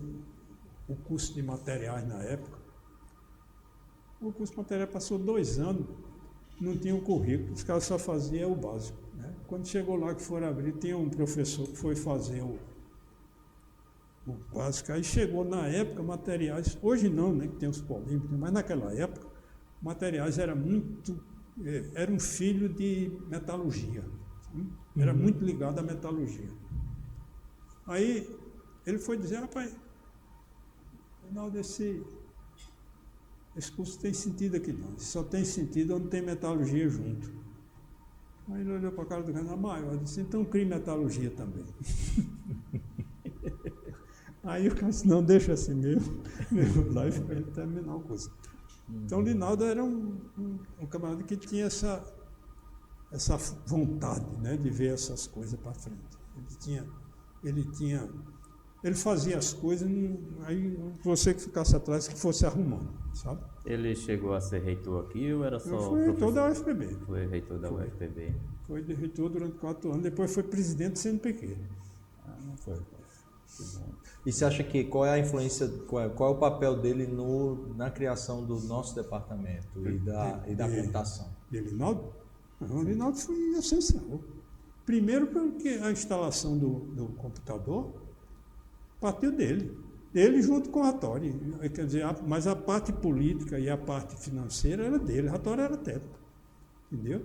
o curso de materiais na época, o curso de materiais passou 2 anos, não tinha um currículo, os caras só faziam o básico. Né? Quando chegou lá que foram abrir, tinha um professor que foi fazer o básico, aí chegou na época materiais, hoje não, né, que tem os polímetros, mas naquela época, materiais era um filho de metalurgia, era muito ligado à metalurgia. Aí ele foi dizer, rapaz, Reinaldo, esse curso tem sentido aqui não, só tem sentido onde tem metalurgia junto. Aí ele olhou para a cara do cara maior e disse, então crie metalurgia também. Aí o cara disse, não, deixa assim mesmo. Lá e foi terminar o curso. Então o Linaldo era um camarada que tinha essa vontade, né, de ver essas coisas para frente. Ele fazia as coisas, aí você que ficasse atrás, que fosse arrumando, sabe? Ele chegou a ser reitor aqui ou era só Eu fui reitor da UFPB. Foi reitor da UFPB. Foi reitor durante 4 anos, depois foi presidente do CNPq. Não foi. E você acha que qual é a influência, qual é o papel dele na criação do nosso departamento e da computação? De Linaldo? Não, o Linaldo foi essencial. Primeiro porque a instalação do computador partiu dele. Ele junto com o Rattori. Quer dizer, mas a parte política e a parte financeira era dele. O Rattori era técnico. Entendeu?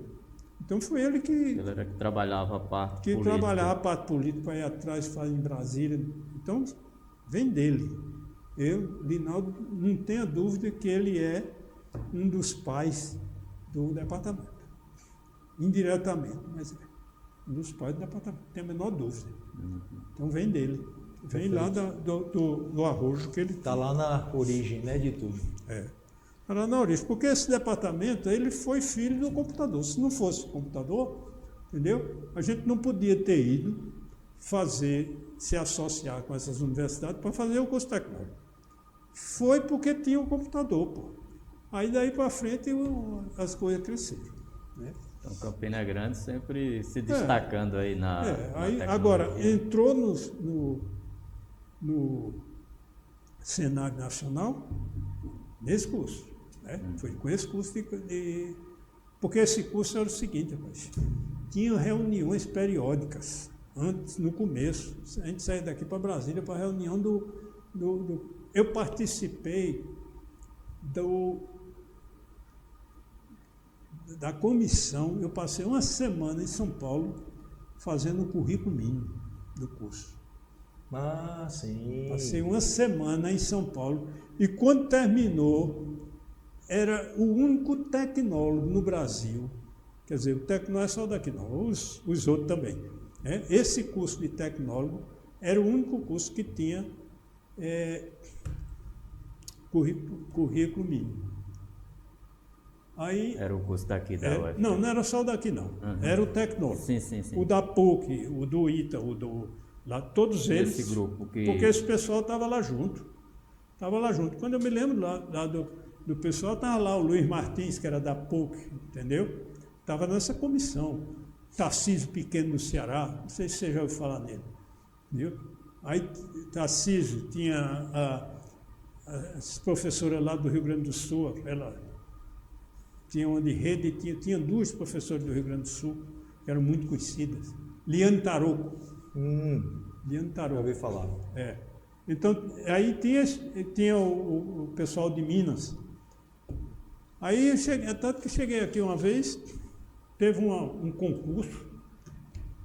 Então foi ele que... Ele era que trabalhava a parte política. Que trabalhava a parte política para ir atrás, fazer em Brasília. Então, vem dele. Linaldo, não tenha dúvida que ele é um dos pais do departamento. Indiretamente, mas é um dos pais do departamento, não tem a menor dúvida. Então vem dele. Vem lá do arrojo que ele está lá na origem, né, de tudo. Está lá na origem, porque esse departamento, ele foi filho do computador. Se não fosse o computador, entendeu? A gente não podia ter ido se associar com essas universidades para fazer o curso técnico. Foi porque tinha o computador, pô. Aí daí para frente as coisas cresceram, né? Então Campina Grande sempre se destacando aí na tecnologia. Agora, entrou no cenário nacional nesse curso. Né? Foi com esse curso porque esse curso era o seguinte, rapaz, tinha reuniões periódicas, antes, no começo, a gente saía daqui para Brasília para a reunião eu participei da comissão, eu passei 1 semana em São Paulo fazendo o currículo mínimo do curso. Ah, sim. Passei uma semana em São Paulo e quando terminou, era o único tecnólogo no Brasil. Quer dizer, o tecnólogo não é só daqui não, os outros também. Né? Esse curso de tecnólogo era o único curso que tinha currículo mínimo. Aí, Era o curso daqui da UFG. não era só o daqui não, era o tecnólogo. Sim. O da PUC, o do ITA, o do... Lá, todos eles, Esse grupo que... porque esse pessoal estava lá junto. Quando eu me lembro lá do pessoal, estava lá o Luiz Martins, que era da PUC, entendeu? Estava nessa comissão. Tarcísio Pequeno do Ceará, não sei se você já ouviu falar nele. Viu? Aí Tarcísio tinha as professoras lá do Rio Grande do Sul, ela tinha uma de rede, tinha duas professoras do Rio Grande do Sul, que eram muito conhecidas. Liane Tarouco. Liane Tarouco. Já ouvi falar. Então, aí tinha o pessoal de Minas. Aí eu cheguei, tanto que cheguei aqui uma vez, teve um concurso,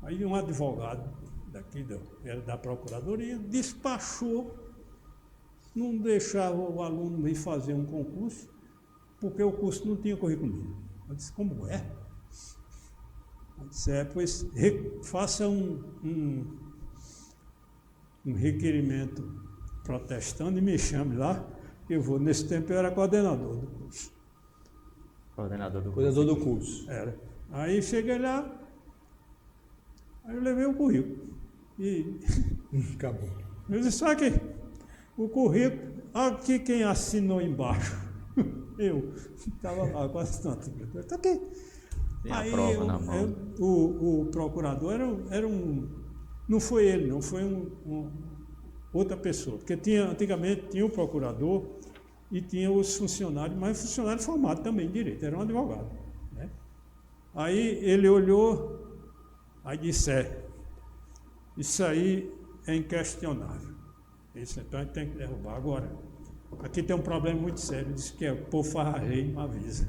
aí um advogado daqui, era da Procuradoria, despachou, não deixava o aluno ir fazer um concurso, porque o curso não tinha currículo mínimo. Eu disse, como é? Eu disse, pois faça um requerimento protestando e me chame lá, eu vou. Nesse tempo eu era coordenador do curso. Coordenador do curso. Era. Aí cheguei lá, aí eu levei o currículo. E acabou. eu disse, só que o currículo, aqui quem assinou embaixo. Eu estava lá quase tanto. Está aqui. Tem a prova na mão. O procurador era não foi ele, não, foi outra pessoa. Porque antigamente tinha o procurador e tinha os funcionários, mas funcionário formado também em direito, era um advogado. Né? Aí ele olhou, aí disse, isso aí é inquestionável. Isso então a gente tem que derrubar. Agora, aqui tem um problema muito sério, diz que o povo farrarrei e não avisa.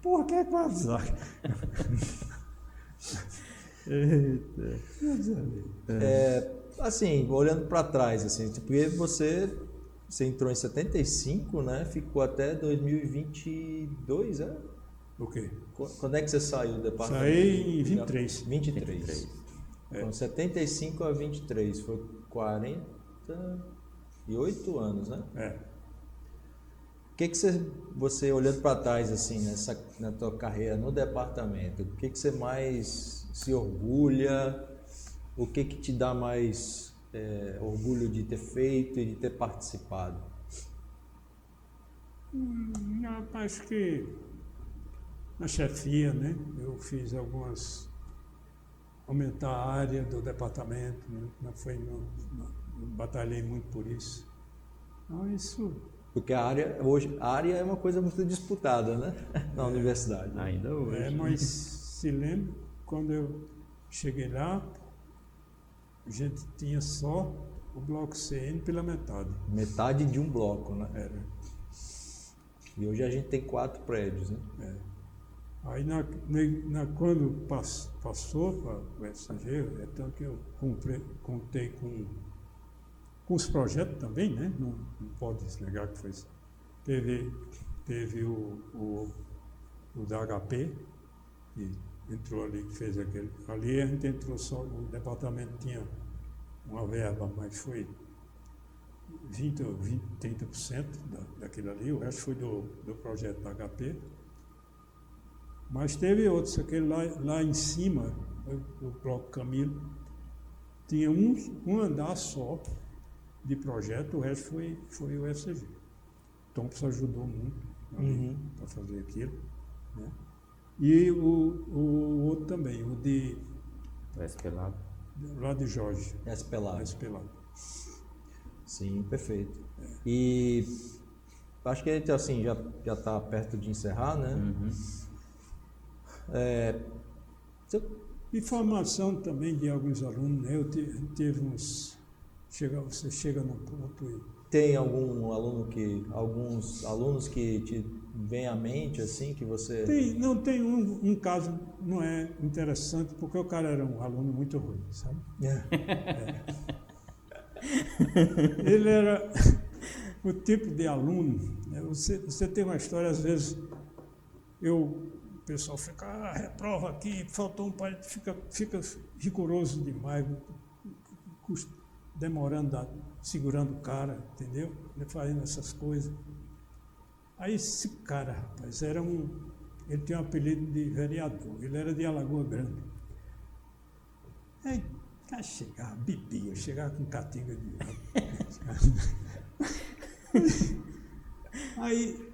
Por que vai avisar? Eita. Assim, olhando para trás, assim, porque você entrou em 75, né? Ficou até 2022, é? O quê? Quando é que você saiu do departamento? Saí em 23. 23. Então, 75 a 23, foi 48 anos, né? O que você olhando para trás, assim, na tua carreira no departamento, o que você mais se orgulha? O que te dá mais orgulho de ter feito e de ter participado? Acho que na chefia, né? Eu fiz aumentar a área do departamento, né? Batalhei muito por isso. Então, isso... Porque hoje a área é uma coisa muito disputada, né? Na universidade. Ainda hoje. Mas se lembra, quando eu cheguei lá, a gente tinha só o bloco CN pela metade. Metade de um bloco, né? Era. E hoje a gente tem 4 prédios, né? Aí quando passou para o FCG, tanto que eu contei com os projetos também, né? Não pode negar que foi isso. Teve o da HP, que entrou ali, que fez aquele. Ali a gente entrou só, o departamento tinha uma verba, mas foi 20 ou 30% daquilo ali, o resto foi do projeto da HP. Mas teve outros, aquele lá em cima, o bloco Camilo, tinha um andar só de projeto, o resto foi o FCG. Thompson ajudou muito para fazer aquilo. Né? E o outro também, o de... O SP-Lab. Lá de Jorge. SP-Lab. Sim, perfeito. E acho que a gente assim, já está perto de encerrar, né? E formação também de alguns alunos, né? Teve uns... Você chega num ponto e... Tem alguns alunos que te vem à mente, assim, que você... Tem um caso, não é interessante, porque o cara era um aluno muito ruim, sabe? Ele era o tipo de aluno, né? Você tem uma história, às vezes, o pessoal fica, reprova aqui, faltou um pai, fica rigoroso demais, demorando, segurando o cara, entendeu? Fazendo essas coisas. Aí esse cara, rapaz, ele tinha um apelido de vereador, ele era de Alagoa Grande. Aí, cara, bebia, chegava com catinga de... Aí,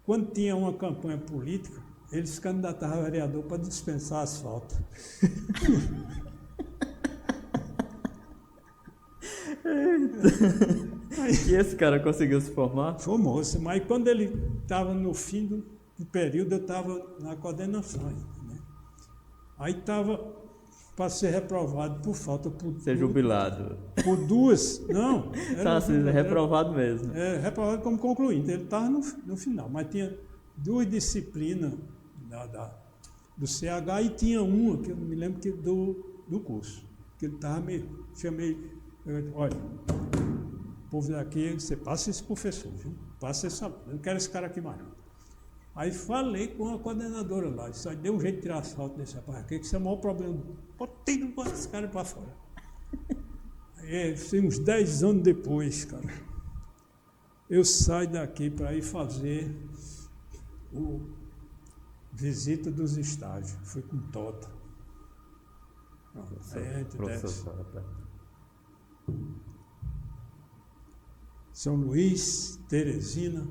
quando tinha uma campanha política, ele se candidatava a vereador para dispensar asfalto. E esse cara conseguiu se formar? Formou-se, mas quando ele estava no fim do período, eu estava na coordenação ainda, né? Aí estava para ser reprovado por falta... Ser jubilado. Por duas, não. Tá, assim, reprovado mesmo. Reprovado como concluinte, ele estava no final, mas tinha duas disciplinas do CH e tinha uma, que eu não me lembro do curso, que ele estava olha, o povo daqui, você passa esse professor, viu? Passa esse aluno, eu não quero esse cara aqui mais. Aí falei com a coordenadora lá, disse, deu um jeito de tirar asfalto desse rapaz aqui, que isso é o maior problema. Botei esse cara para fora. Aí, uns 10 anos depois, cara, eu saio daqui para ir fazer visita dos estágios. Fui com Tota. São Luís, Teresina,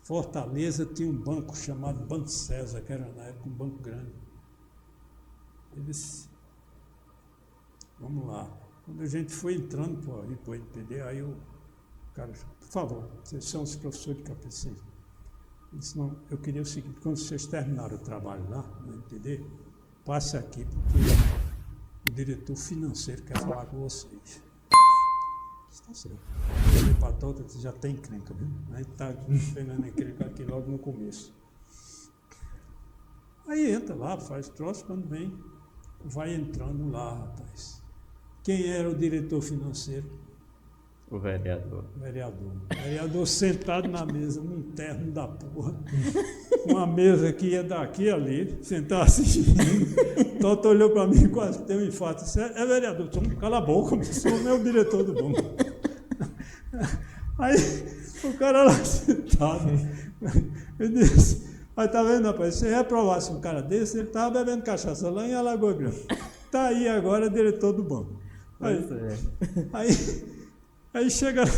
Fortaleza tinha um banco chamado Banco César, que era na época um banco grande. Ele disse, vamos lá. Quando a gente foi entrando para o NPD, aí o cara disse, por favor, vocês são os professores de KPC. Ele disse, não, eu queria o seguinte, quando vocês terminaram o trabalho lá no NPD, passe aqui, porque o diretor financeiro quer falar com vocês. Está certo. Eu para Tota, você já tem encrenca, viu? A gente está pegando encrenca aqui logo no começo. Aí entra lá, faz troço, quando vem, vai entrando lá, rapaz. Quem era o diretor financeiro? O vereador. O vereador sentado na mesa, num terno da porra. Uma mesa que ia daqui ali, sentado assim. Tota olhou para mim e quase deu um infarto. Disse, é vereador, cala a boca, você não é o diretor do banco. Aí o cara lá sentado, eu disse, mas tá vendo, rapaz, se reprovasse um cara desse, ele estava bebendo cachaça lá em Alagoa Grande. Tá aí agora diretor do banco. Aí chega lá,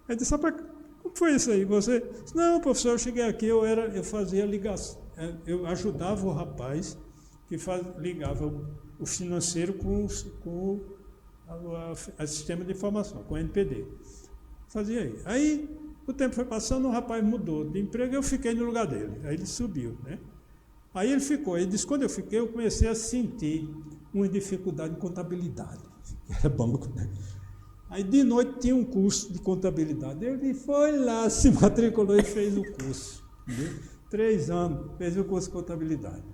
aí disse, rapaz, como foi isso aí? Você disse, não, professor, eu cheguei aqui, eu fazia ligação, eu ajudava o rapaz que ligava o financeiro com o sistema de informação, com o NPD. Fazia aí. Aí o tempo foi passando, o rapaz mudou de emprego, eu fiquei no lugar dele. Aí ele subiu, né? Aí ele ficou. Ele disse, quando eu fiquei, eu comecei a sentir uma dificuldade em contabilidade. Era banco, né? Aí de noite tinha um curso de contabilidade. Ele foi lá, se matriculou e fez o curso. Entendeu? 3 anos, fez o curso de contabilidade.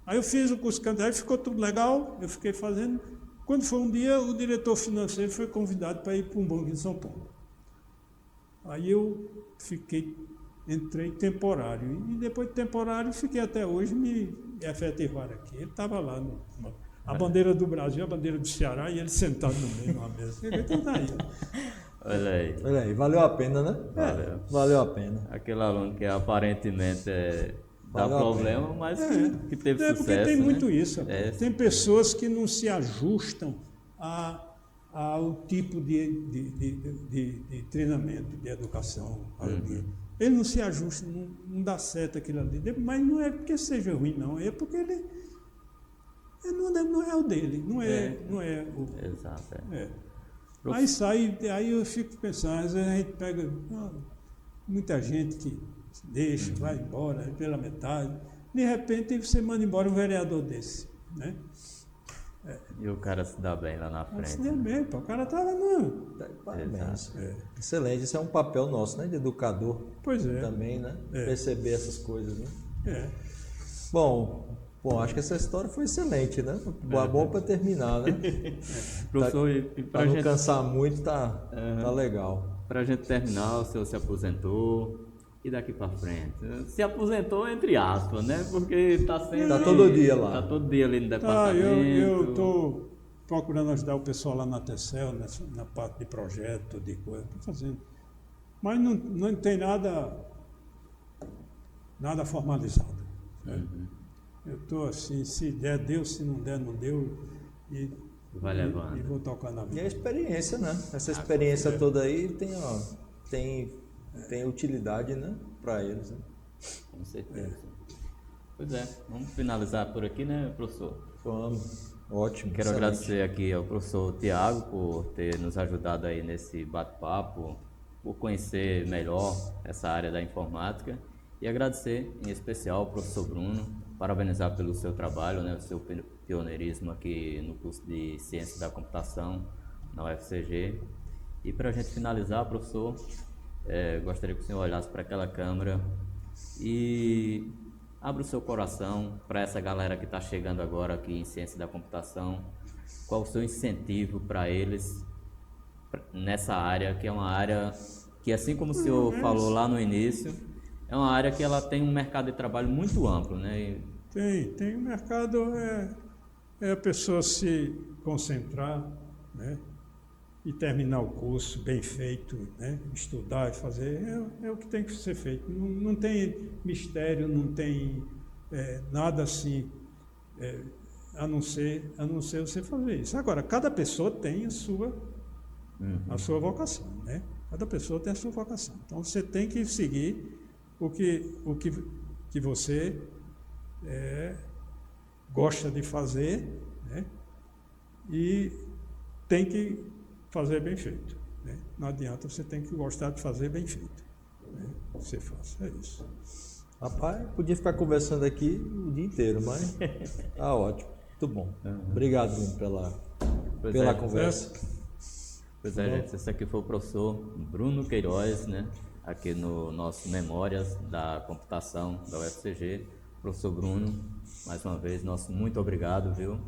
Aí eu fiz o curso de contabilidade, ficou tudo legal, eu fiquei fazendo. Quando foi um dia, o diretor financeiro foi convidado para ir para um banco em São Paulo. Aí eu entrei temporário. E depois de temporário, fiquei até hoje, me efetivaram aqui. Ele estava lá, a bandeira do Brasil, a bandeira do Ceará, e ele sentado no meio de uma mesa. Então tá aí. Olha aí, valeu a pena, né? Valeu a pena. Aquele aluno que aparentemente dá problema, mas que teve sucesso. Porque tem muito isso. Tem pessoas que não se ajustam ao tipo de treinamento, de educação. Ele não se ajusta, não dá certo aquilo ali. Mas não é porque seja ruim, não. É porque ele não é o dele. Não é o... Exato. Aí sai, aí eu fico pensando, às vezes a gente pega muita gente que deixa, vai embora pela metade. De repente você manda embora um vereador desse, né? E o cara se dá bem lá na Mas se frente. deu bem, pô. O cara estava no... Tá, parabéns. Excelente, esse é um papel nosso, né? De educador Pois é. também, né? Perceber essas coisas, né? É. Bom, acho que essa história foi excelente, né? Bom para terminar, né? Professor, e Para pra não gente, cansar muito, tá legal. pra gente terminar, o senhor se aposentou. E daqui para frente? Se aposentou entre aspas, né? Porque tá sempre... Tá todo dia lá. Tá todo dia ali no Tá, departamento. eu estou procurando ajudar o pessoal lá na TECEL, na parte de projeto, de coisa, tô fazendo. Mas não tem nada formalizado. Né? Eu estou assim, se der, deu, se não der, não deu. E Vai levando. E vou tocar na E a vida. experiência, né? Essa experiência toda aí tem utilidade, né? Para eles. Né? Com certeza. Pois é, vamos finalizar por aqui, né, professor? Vamos. Ótimo. Quero excelente. agradecer aqui ao professor Tiago por ter nos ajudado aí nesse bate-papo, por conhecer melhor essa área da informática e agradecer em especial ao professor Bruno, parabenizar pelo seu trabalho, né, o seu pioneirismo aqui no curso de Ciência da Computação na UFCG. E para a gente finalizar, professor, gostaria que o senhor olhasse para aquela câmera e abra o seu coração para essa galera que está chegando agora aqui em Ciência da Computação. Qual o seu incentivo para eles nessa área, que é uma área que, assim como o senhor falou lá no início, é uma área que ela tem um mercado de trabalho muito amplo, né? Tem um mercado, é a pessoa se concentrar, né? E terminar o curso bem feito, né? Estudar e fazer, é o que tem que ser feito. Não tem mistério, não tem nada assim, a não ser você fazer isso. Agora, cada pessoa tem a sua vocação, né? Cada pessoa tem a sua vocação. Então, você tem que seguir o que você gosta de fazer, né? E tem que fazer bem feito. Né? Não adianta, você tem que gostar de fazer bem feito. Né? Você faz, é isso. Rapaz, podia ficar conversando aqui o dia inteiro, mas tá ótimo. Muito bom. Obrigado, Bruno, pela conversa. Pois é, gente, esse aqui foi o professor Bruno Queiroz, né? Aqui no nosso Memórias da Computação da UFCG. Professor Bruno, mais uma vez, nosso muito obrigado, viu?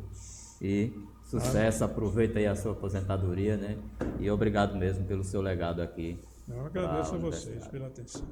E sucesso, aproveita aí a sua aposentadoria, né? E obrigado mesmo pelo seu legado aqui. Eu agradeço a vocês pela atenção.